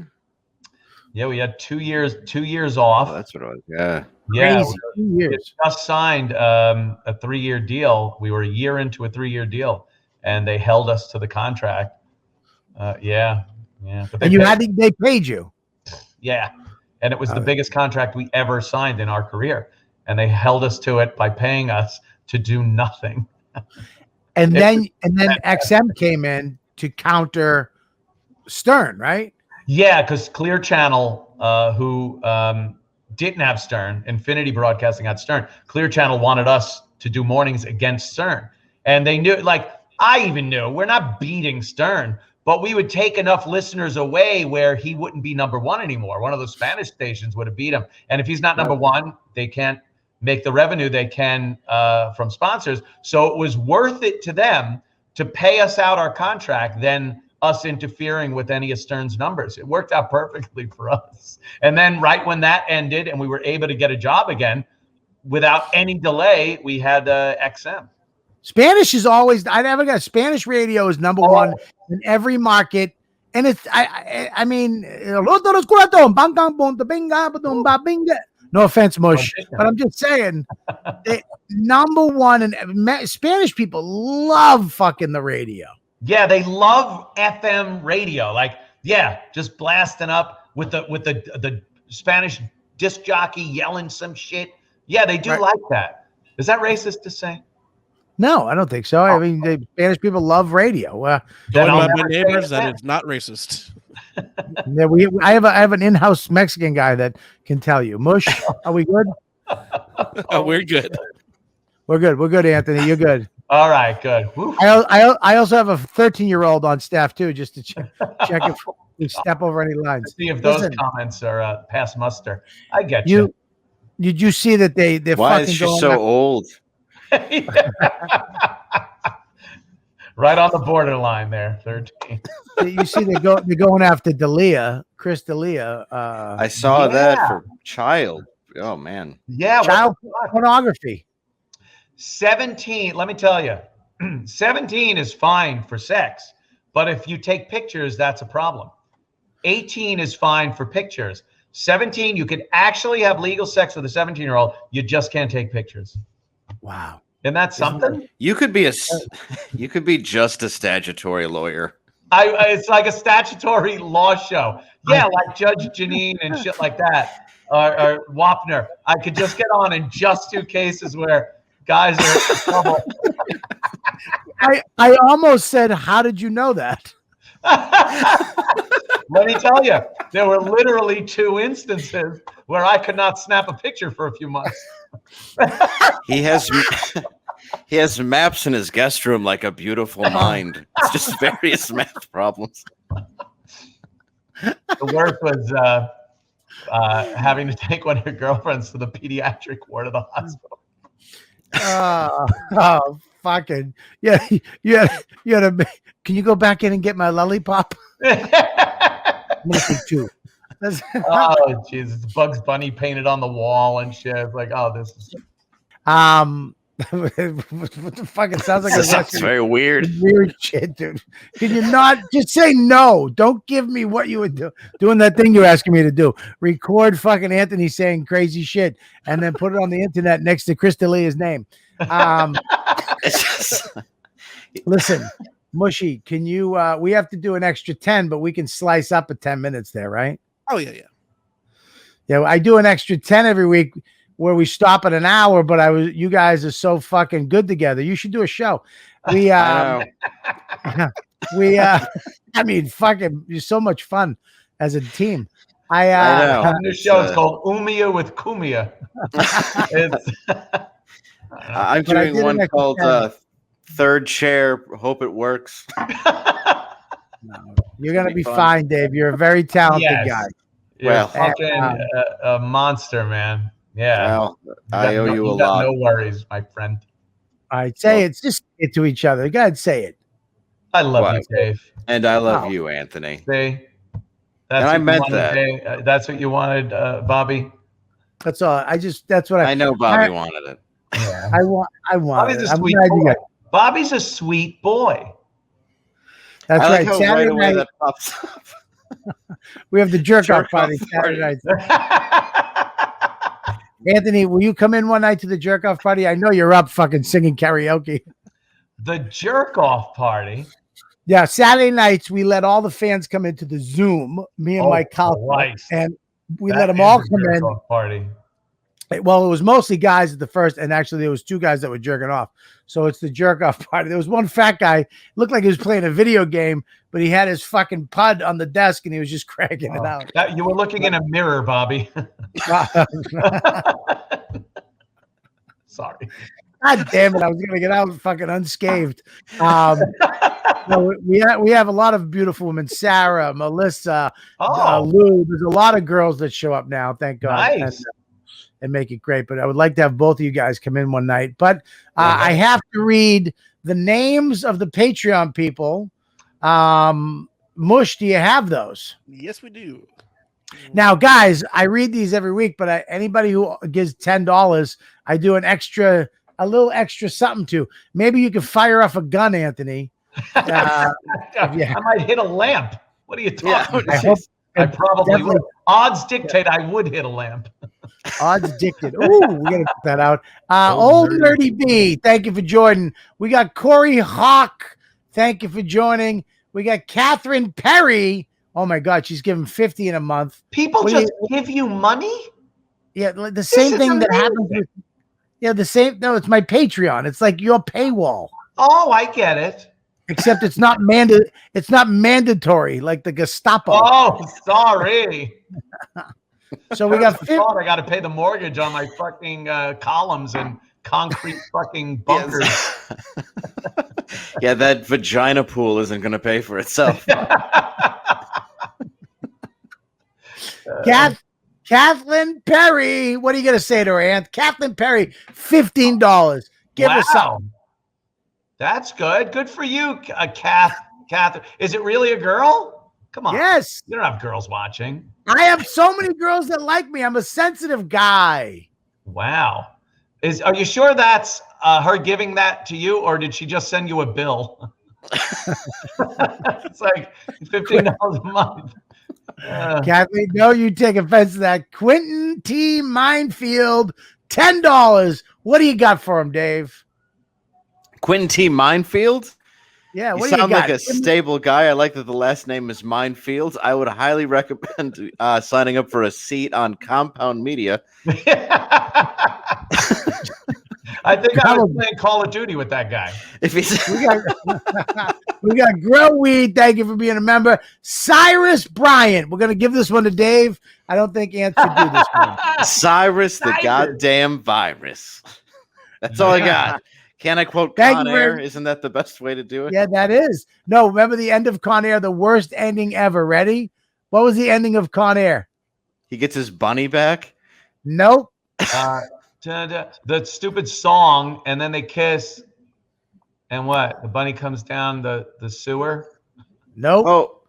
G: Yeah, we had 2 years off.
I: Oh, that's what it was. Yeah.
G: Yeah,
A: Crazy. 2 years.
G: Just signed a 3-year deal. We were a year into a 3-year deal, and they held us to the contract. Yeah. But
A: they paid you.
G: Yeah, and it was the biggest contract we ever signed in our career, and they held us to it by paying us to do nothing.
A: and then XM came in to counter Stern, right?
G: Yeah, because Clear Channel, who didn't have Stern, Infinity Broadcasting had Stern. Clear Channel wanted us to do mornings against Stern, and they knew, like I even knew, we're not beating Stern, but we would take enough listeners away where he wouldn't be number one anymore. One of those Spanish stations would have beat him, and if he's not number one, they can't make the revenue they can from sponsors. So it was worth it to them to pay us out our contract than us interfering with any of Stern's numbers. It worked out perfectly for us. And then right when that ended and we were able to get a job again, without any delay, we had XM.
A: Spanish is always, I never got Spanish radio is number one in every market. And it's, I mean, no offense, Mush, but I'm just saying, number one, and Spanish people love fucking the radio.
G: Yeah, they love FM radio. Like, yeah, just blasting up with the Spanish disc jockey yelling some shit. Yeah, they do like that. Is that racist to say?
A: No, I don't think so. I mean, the Spanish people love radio.
F: Told by my neighbors that it's not racist.
A: I have an in-house Mexican guy that can tell you. Mush, are we good?
F: We're good.
A: We're good. We're good, Anthony. You're good.
G: All right, good.
A: I also have a 13-year-old on staff too, just to check if we step over any lines.
G: See if those comments are past muster. I get you.
A: Did you see that they're
I: Why
A: fucking
I: is she
A: going
I: so
A: after,
I: old?
G: Right on the borderline there, 13.
A: You see they're going after D'Elia, Chris D'Elia.
I: I saw that for child. Oh man.
G: Yeah,
A: child pornography.
G: 17, let me tell you, 17 is fine for sex, but if you take pictures, that's a problem. 18 is fine for pictures. 17, you could actually have legal sex with a 17-year-old. You just can't take pictures.
A: Wow.
G: Isn't that something?
I: You could be just a statutory lawyer.
G: It's like a statutory law show. Yeah, like Judge Janine and shit like that, or Wapner. I could just get on in just two cases where guys are in trouble.
A: I almost said, how did you know that?
G: Let me tell you, there were literally two instances where I could not snap a picture for a few months.
I: He has maps in his guest room like a beautiful mind. It's just various math problems.
G: The worst was having to take one of your girlfriends to the pediatric ward of the hospital.
A: Fucking yeah! You had to. Can you go back in and get my lollipop? I'm gonna take two.
G: Oh Jesus! Bugs Bunny painted on the wall and shit. It's like, oh, this is.
A: What the fuck? It sounds like
I: That's very weird.
A: Weird shit, dude. Can you not just say no? Don't give me what you would do. Doing that thing you're asking me to do. Record fucking Anthony saying crazy shit and then put it on the internet next to Chris D'Elia's name. Listen, Mushy, can you? We have to do an extra 10, but we can slice up at 10 minutes there, right?
F: Oh yeah.
A: Yeah, I do an extra 10 every week where we stop at an hour, but you guys are so fucking good together. You should do a show. I mean, fucking, you're so much fun as a team. I know.
G: This show is called Umia with Cumia.
I: I'm doing one called Third Chair. Hope it works.
A: No, you're gonna be fine, Dave. You're a very talented guy.
G: You're fucking a monster, man. Yeah.
I: Well, I owe you a lot.
G: No worries, my friend.
A: All right, say it. Just say it to each other. Go ahead, say it.
G: I love you, Dave.
I: And I love you, Anthony.
G: See?
I: And I meant that.
G: That's what you wanted, Bobby?
A: That's all. That's what
I: I know Bobby wanted it.
A: Yeah. I want
G: Bobby's
A: it.
G: a sweet boy. Bobby's a sweet boy.
A: That's
I: I
A: right.
I: like
A: Saturday
I: right
A: night,
I: that pops up.
A: We have the jerk off party Saturday night. Anthony, will you come in one night to the jerk off party? I know you're up fucking singing karaoke.
G: The jerk off party?
A: Yeah, Saturday nights we let all the fans come into the Zoom, me and my colleague, and we let them all come in.
G: Party.
A: Well, it was mostly guys at the first, and actually there was 2 guys that were jerking off. So it's the jerk off party. There was one fat guy, looked like he was playing a video game, but he had his fucking pud on the desk and he was just cracking it out.
G: You were looking in a mirror, Bobby. Sorry.
A: God damn it! I was gonna get out fucking unscathed. We have a lot of beautiful women: Sarah, Melissa, Lou. There's a lot of girls that show up now. Thank God.
G: Nice.
A: And make it great. But I would like to have both of you guys come in one night. But I have to read the names of the Patreon people. Mush, do you have those?
F: Yes, we do.
A: Now, guys, I read these every week, but anybody who gives $10, I do a little extra something to. Maybe you can fire off a gun, Anthony.
G: I might hit a lamp. What are you talking about? I probably
A: definitely
G: would. Odds dictate I would hit a lamp.
A: Odds dictate. Ooh, we gotta get that out. Old Nerdy B, thank you for joining. We got Corey Hawk. Thank you for joining. We got Catherine Perry. Oh my God, she's giving 50 in a month.
G: People just give you money?
A: Yeah, the same thing that happens with. Yeah, the same. No, it's my Patreon. It's like your paywall.
G: Oh, I get it.
A: Except it's not It's not mandatory like the Gestapo.
G: Oh, sorry.
A: So we got.
G: I got to pay the mortgage on my fucking columns and concrete fucking bunkers.
I: Yeah, that vagina pool isn't going to pay for itself.
A: Kathleen Perry, what are you going to say to her, Aunt? Kathleen Perry, $15. Give us something.
G: That's good. Good for you, Catherine. Is it really a girl? Come on.
A: Yes.
G: You don't have girls watching.
A: I have so many girls that like me. I'm a sensitive guy.
G: Wow. Are you sure that's her giving that to you, or did she just send you a bill? It's like $15 a month.
A: Kathleen, no, you take offense to that. Quentin T. Minefield, $10. What do you got for him, Dave?
I: Quentin T. Minefield?
A: Yeah, what
I: you
A: do you
I: sound
A: got?
I: like a stable guy. I like that the last name is Minefield. I would highly recommend signing up for a seat on Compound Media.
G: I think I was playing Call of Duty with that guy.
A: We got Grow Weed. Thank you for being a member. Cyrus Bryant. We're going to give this one to Dave. I don't think Ant should do this one.
I: Cyrus the goddamn virus. That's all I got. Can I quote Con Air? Isn't that the best way to do it?
A: Yeah, that is. No, remember the end of Con Air, the worst ending ever. Ready? What was the ending of Con Air?
I: He gets his bunny back?
A: Nope.
G: The stupid song, and then they kiss, and what? The bunny comes down the sewer?
A: Nope.
I: Oh.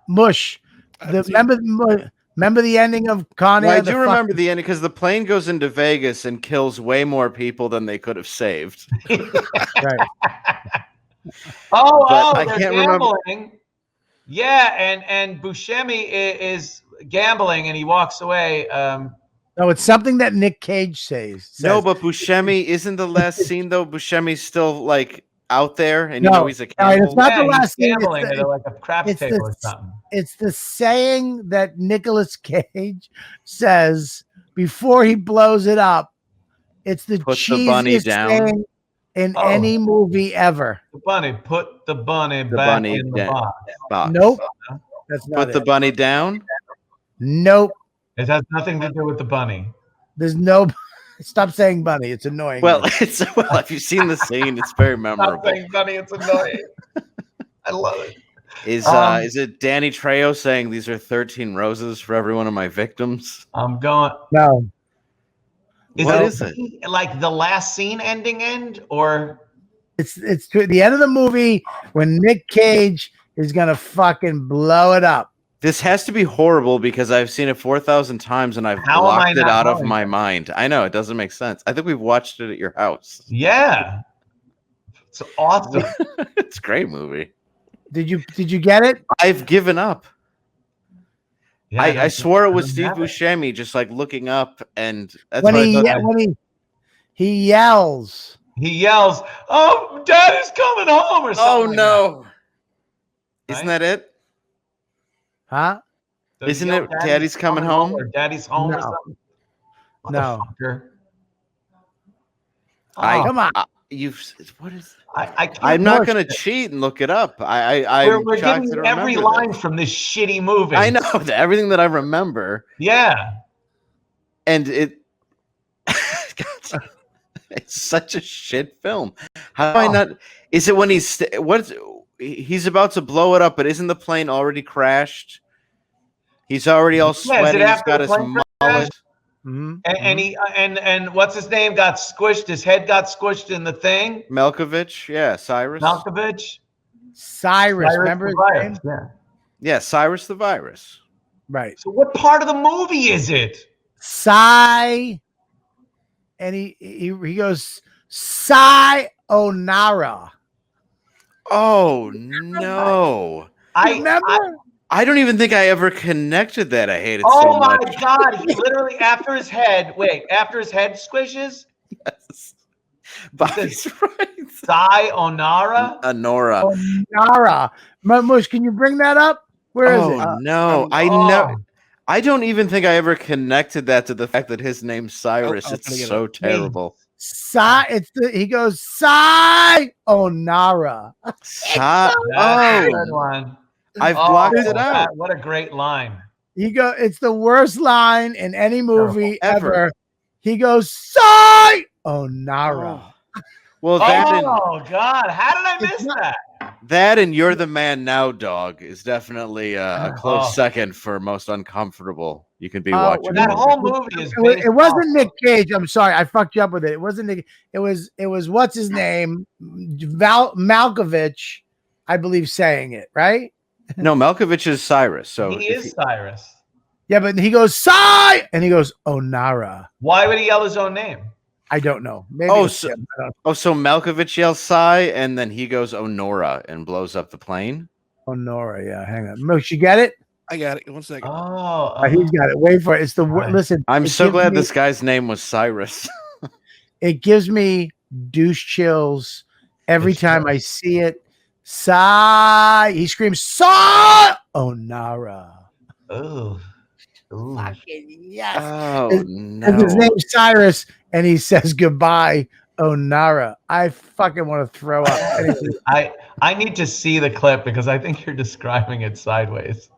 A: Mush. Remember the ending of Con Air?
I: I do remember the ending because the plane goes into Vegas and kills way more people than they could have saved.
A: Right.
G: I can't remember. Yeah, and Buscemi is gambling, and he walks away.
A: No, it's something that Nick Cage says.
I: No, but Buscemi isn't the last scene though. Buscemi's still like out there, and you know he's a cannibal.
A: It's not the last scene.
G: Gambling at like a craps table or something.
A: It's the saying that Nicolas Cage says before he blows it up. It's the cheesiest thing in any movie ever.
G: The bunny, put the bunny back in the box.
A: Nope. That's not
I: Put the bunny down?
A: Nope.
G: It has nothing to do with the bunny.
A: There's no. Stop saying bunny. It's annoying.
I: Well, if you've seen the scene, it's very memorable.
G: Stop saying bunny. It's annoying. I love it.
I: Is it Danny Trejo saying these are 13 roses for every one of my victims?
G: I'm going.
A: No.
I: What is it?
G: Like the last scene end, or
A: it's to the end of the movie when Nick Cage is gonna fucking blow it up.
I: This has to be horrible because I've seen it 4,000 times and I've blocked it out of my mind. I know it doesn't make sense. I think we've watched it at your house.
G: Yeah, it's awesome.
I: It's a great movie.
A: Did you get it?
I: I've given up.
G: Yeah,
I: I swore it was Steve Buscemi, just like looking up, and that's
A: when he yells.
G: He yells, "Oh, Dad is coming home!" or something.
I: Oh no! Isn't that it?
A: Huh?
I: Isn't it Daddy's coming home?
G: Or Daddy's home or something?
A: No.
G: Motherfucker.
A: Come on.
I: What is?
G: I can't
I: I'm not
A: watch
I: going to
A: it.
I: cheat and look it up. I'm
G: we're
I: shocked
G: giving
I: to
G: you every
I: remember
G: line
I: this.
G: from this shitty movie.
I: I know everything that I remember,
G: Yeah.
I: and it's such a shit film. How do I not? Is it when he's about to blow it up, but isn't the plane already crashed? He's already all
G: Yeah, is it
I: sweaty. He's
G: after
I: got
G: the
I: his
G: plane
I: mullet.
G: crashed?
A: Mhm.
G: And he and what's his name got squished? His head got squished in the thing.
I: Malkovich, yeah, Cyrus.
G: Malkovich.
A: Cyrus, remember his
G: the virus.
A: name?
G: Yeah.
I: Yeah, Cyrus the Virus.
A: Right.
G: So what part of the movie is it?
A: Cy, and he goes Cy-O-Nara.
I: Oh no! I don't even think I ever connected that. I hate it so
G: Oh my
I: much.
G: God! He literally after his head squishes.
I: Yes. Bobby's right.
G: Cy-O-Nara.
I: Nora.
A: Nara. Mush, can you bring that up? Where is it?
I: No, I don't even think I ever connected that to the fact that his name's Cyrus. It's so terrible.
A: He goes Cy-O-Nara.
G: Good one.
I: I've blocked it out.
G: What a great line.
A: It's the worst line in any movie ever. He goes Cy-O-Nara.
I: Well,
G: God, how did I miss that?
I: That and You're the Man Now, Dog is definitely a close second for most uncomfortable you can be watching.
G: That whole movie is.
A: It wasn't Nick Cage. I'm sorry, I fucked you up with it. It wasn't Nick. It was what's his name, Malkovich, I believe, saying it right.
I: No, Malkovich is Cyrus. So
G: he is Cyrus.
A: Yeah, but he goes Cy, and he goes Onara.
G: Why would he yell his own name?
A: I don't know. Maybe
I: so Malkovich yells Cy, and then he goes Onora and blows up the plane.
A: Onora, yeah. Hang on, Moosh, you get it?
F: I got it. 1 second.
A: He's got it. Wait for it. It's the listen.
I: I'm so glad this guy's name was Cyrus.
A: It gives me douche chills every time I see it. Cy, he screams Cy-O-Nara.
G: Oh.
A: Fucking yes.
I: Oh,
A: his name's Cyrus, and he says goodbye, Onara. I fucking want to throw up.
G: I need to see the clip because I think you're describing it sideways.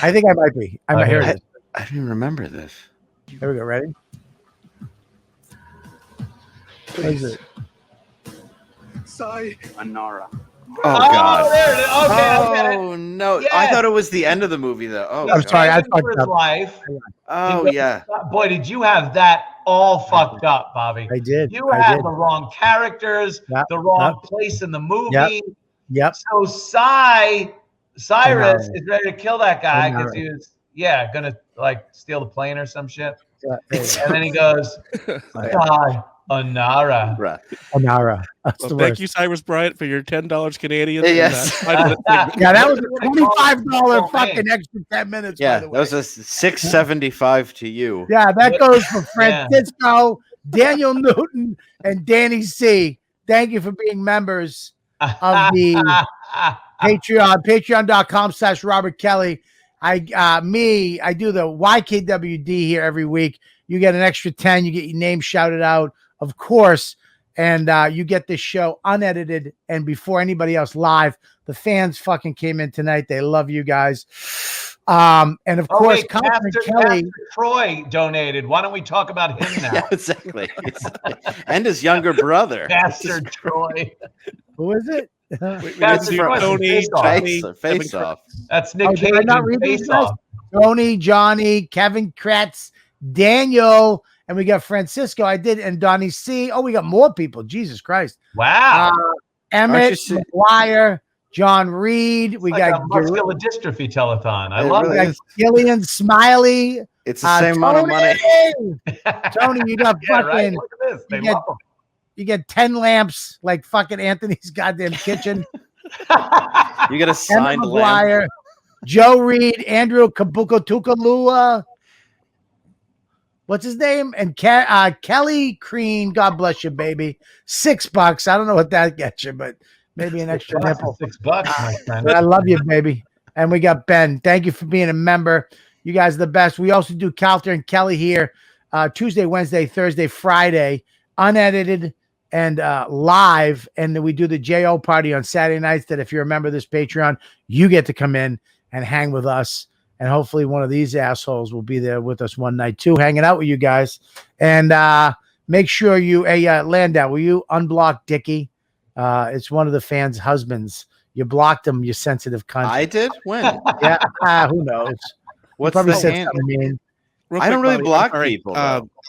A: I think I might be. I might hear it.
I: I didn't remember this.
A: Here we go. Ready? What is it?
D: Cy-O-Nara.
I: Oh God!
G: There it is. Okay, I get it.
I: Oh no!
G: Yes.
I: I thought it was the end of the movie, though. Oh,
A: I'm sorry. I fucked
G: his
A: up.
G: life.
I: Oh yeah.
G: Boy, did you have that all fucked up, Bobby?
A: I did.
G: You had the wrong characters, the wrong
A: Yep.
G: place in the movie.
A: Yep.
G: So Cyrus is ready to kill that guy because he was gonna like steal the plane or some shit.
A: Yeah,
G: and then he goes, Onara.
A: Onara. That's the
F: Thank
A: worst.
F: you, Cyrus Bryant, for your $10 Canadian.
I: Yes.
A: Yeah, that was a $25 fucking extra 10 minutes.
I: Yeah,
A: by the
I: that
A: way.
I: was a $6.75 to you.
A: Yeah, that goes for Francisco, Daniel Newton, and Danny C. Thank you for being members of the Patreon, patreon.com/Robert Kelly. I do the YKWD here every week. You get an extra 10. You get your name shouted out, of course, and you get this show unedited and before anybody else live. The fans fucking came in tonight. They love you guys. And of course,
G: Pastor
A: Kelly
G: Troy donated. Why don't we talk about him now?
I: Yeah, exactly. And his younger brother,
G: Pastor Troy.
A: Who is it?
G: That's
I: Face Off.
G: That's Nick Cage. Face Off.
A: Tony, Johnny, Kevin Kretz, Daniel, and we got Francisco. And Donnie C. Oh, we got more people. Jesus Christ!
G: Wow.
A: Emmett McGuire, John Reed. We
G: like
A: got
G: a muscular dystrophy telethon. I love
I: really
G: it.
A: Gillian Smiley.
I: It's the same amount of money.
A: Tony, you got fucking.
G: Right? Look at this. They love them.
A: You get 10 lamps like fucking Anthony's goddamn kitchen.
I: You get a signed
A: McGuire,
I: lamp.
A: Joe Reed, Andrew Kabuko-Tukalua. What's his name? And Kelly Crean. God bless you, baby. $6. I don't know what that gets you, but maybe an extra nipple.
G: $6, my friend.
A: I love you, baby. And we got Ben. Thank you for being a member. You guys are the best. We also do Calter and Kelly here Tuesday, Wednesday, Thursday, Friday, unedited and live. And then we do the JO party on Saturday nights that if you're a member of this Patreon, you get to come in and hang with us. And hopefully one of these assholes will be there with us one night too, hanging out with you guys. And make sure you, Landau, will you unblock Dickie? It's one of the fans' husbands. You blocked him, you sensitive cunt.
I: I did? When?
A: Yeah, who knows?
I: What's
A: Probably
I: the
A: said
I: hand?
A: something mean.
I: I don't really block people.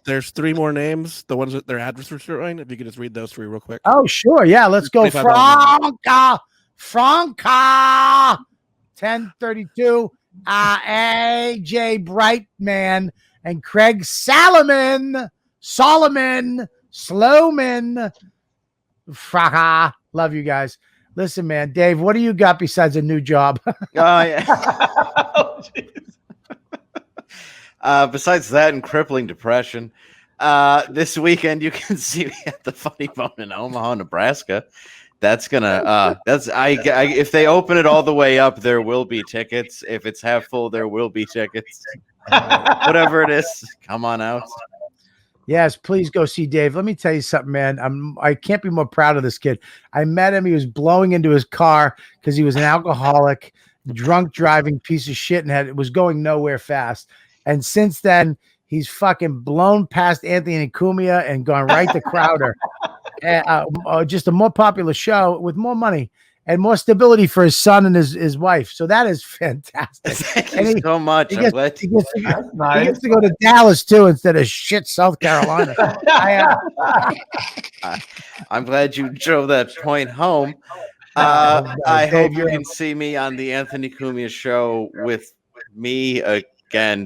F: There's 3 more names. The ones that their address are showing. If you could just read those 3 real quick.
A: Oh, sure. Yeah, let's go. Franca, 1032, AJ Brightman, and Craig Solomon, Slowman. Fraka. Love you guys. Listen, man, Dave, what do you got besides a new job?
I: Yeah. Oh, besides that and crippling depression, this weekend you can see me at the Funny Bone in Omaha, Nebraska. That's gonna if they open it all the way up, there will be tickets. If it's half full, there will be tickets. Whatever it is, come on out.
A: Yes, please go see Dave. Let me tell you something, man. I can't be more proud of this kid. I met him. He was blowing into his car because he was an alcoholic, drunk driving piece of shit, and was going nowhere fast. And since then, he's fucking blown past Anthony Cumia and gone right to Crowder. Just a more popular show with more money and more stability for his son and his wife. So that is fantastic.
I: Thank you so much.
A: He gets to go to Dallas too instead of shit South Carolina.
I: I'm glad you drove that point home. I hope you can see me on the Anthony Cumia show with me again.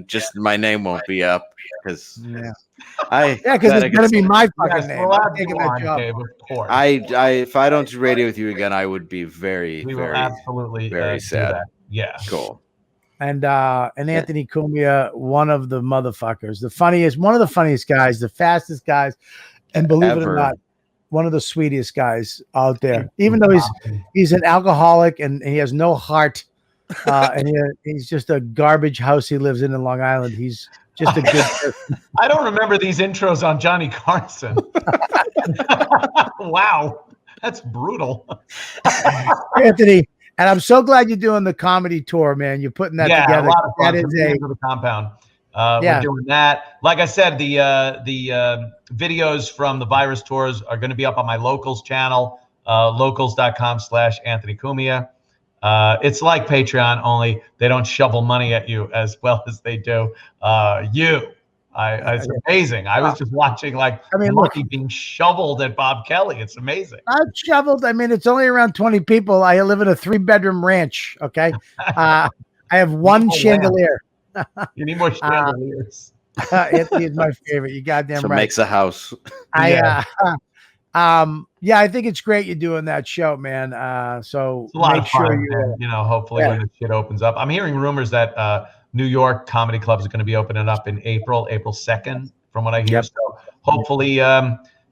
I: Just my name won't be up because
A: because it's gonna be my fucking name.
G: I'm taking that job. Dave, of course.
I: If I don't do radio with you again, I would be very
G: absolutely
I: very sad.
G: Yeah,
I: cool.
A: And Anthony Cumia, one of the motherfuckers, one of the funniest guys, the fastest guys, and believe it or not, one of the sweetest guys out there. Even though he's an alcoholic and he has no heart, and he's just a garbage house he lives in Long Island. He's just a good person.
G: I don't remember these intros on Johnny Carson. Wow, that's brutal.
A: Anthony, and I'm so glad you're doing the comedy tour, man. You're putting that together.
G: A lot of fun.
A: That is
G: the compound. We're doing that. Like I said, the videos from the virus tours are going to be up on my Locals channel, locals.com/Anthony Cumia. It's like Patreon, only they don't shovel money at you as well as they do you. It's amazing. I was just watching money being shoveled at Bob Kelly. It's amazing.
A: Not shoveled. I mean, it's only around 20 people. I live in a 3-bedroom ranch. Okay. I have one chandelier.
G: You need more chandeliers.
A: Anthony is my favorite. You goddamn right.
I: Makes a house.
A: I think it's great you're doing that show, man. So
G: it's a lot of fun, hopefully when the shit opens up. I'm hearing rumors that New York comedy clubs are going to be opening up in April 2nd, from what I hear.
A: Yep.
G: So hopefully,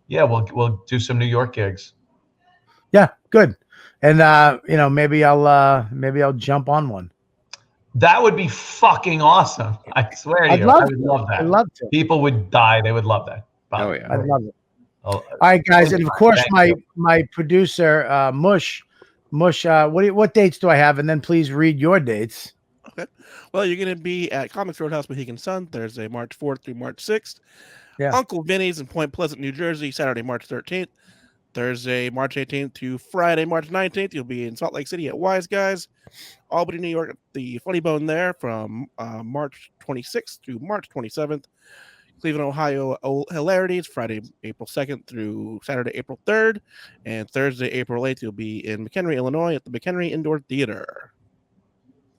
G: we'll do some New York gigs.
A: Yeah, good. And maybe I'll jump on one.
G: That would be fucking awesome. I swear to you. I would love that.
A: I'd love to.
G: People would die. They would love that.
I: Oh yeah.
A: I'd love it. All right, guys, and of course my producer Mush. What dates do I have? And then please read your dates.
F: Okay. Well, you're going to be at Comics Roadhouse Mohegan Sun Thursday, March 4th through March 6th.
A: Yeah.
F: Uncle Vinny's in Point Pleasant, New Jersey, Saturday, March 13th. Thursday, March 18th to Friday, March 19th. You'll be in Salt Lake City at Wise Guys. Albany, New York, at the Funny Bone there from March 26th to March 27th. Cleveland, Ohio, Hilarities, Friday, April 2nd through Saturday, April 3rd. And Thursday, April 8th, you'll be in McHenry, Illinois at the McHenry Indoor Theater.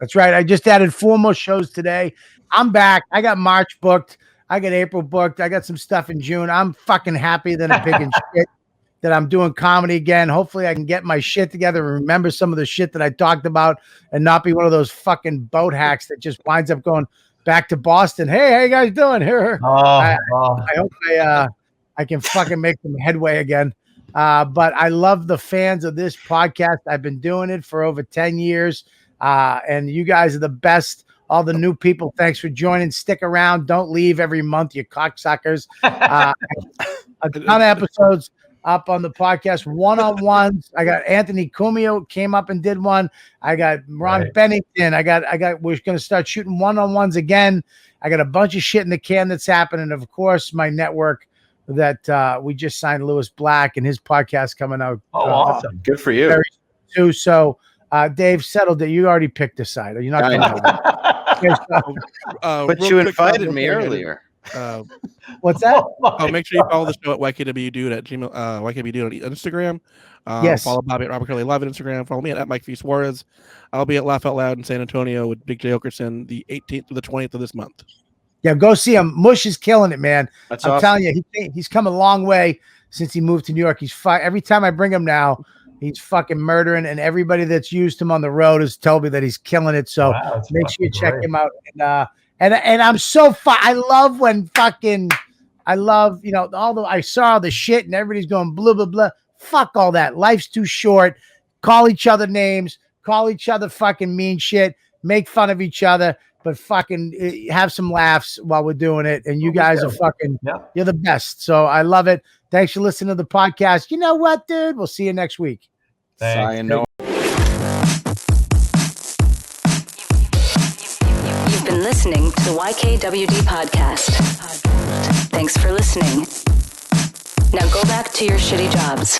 A: That's right. I just added 4 more shows today. I'm back. I got March booked. I got April booked. I got some stuff in June. I'm fucking happy than a pig in shit that I'm doing comedy again. Hopefully I can get my shit together and remember some of the shit that I talked about and not be one of those fucking boat hacks that just winds up going back to Boston. Hey, how you guys doing here? I hope I can fucking make some headway again. But I love the fans of this podcast. I've been doing it for over 10 years. And you guys are the best all the new people, thanks for joining. Stick around. Don't leave every month, you cocksuckers. A ton of episodes up on the podcast, one-on-ones. I got Anthony Cumia came up and did one. I got Ron Bennington. We're going to start shooting one-on-ones again. I got a bunch of shit in the can that's happening. Of course, my network that we just signed Lewis Black and his podcast coming out.
G: Oh, awesome.
I: Good for you.
A: Too. So, Dave, settled that you already picked a side. Are you not?
I: But you invited me earlier.
A: What's that?
F: Make sure you follow the show at YKWD at Gmail, YKWD on Instagram.
A: Yes.
F: Follow Bobby at Robert Curley Live on Instagram. Follow me at Mike V. Suarez. I'll be at Laugh Out Loud in San Antonio with Big J. Okerson the 18th to the 20th of this month.
A: Yeah, go see him. Mush is killing it, man.
I: That's
A: I'm
I: awesome.
A: telling you, he's come a long way since he moved to New York. He's every time I bring him now, he's fucking murdering, and everybody that's used him on the road has told me that he's killing it. So make sure you check him out. And I'm so I love when I love, I saw the shit and everybody's going blah, blah, blah. Fuck all that. Life's too short. Call each other names, call each other fucking mean shit, make fun of each other, but fucking have some laughs while we're doing it. And you guys are you're the best. So I love it. Thanks for listening to the podcast. You know what, dude? We'll see you next week.
I: Cy-O-Nara.
J: You've been listening to the YKWD podcast. Thanks for listening. Now go back to your shitty jobs.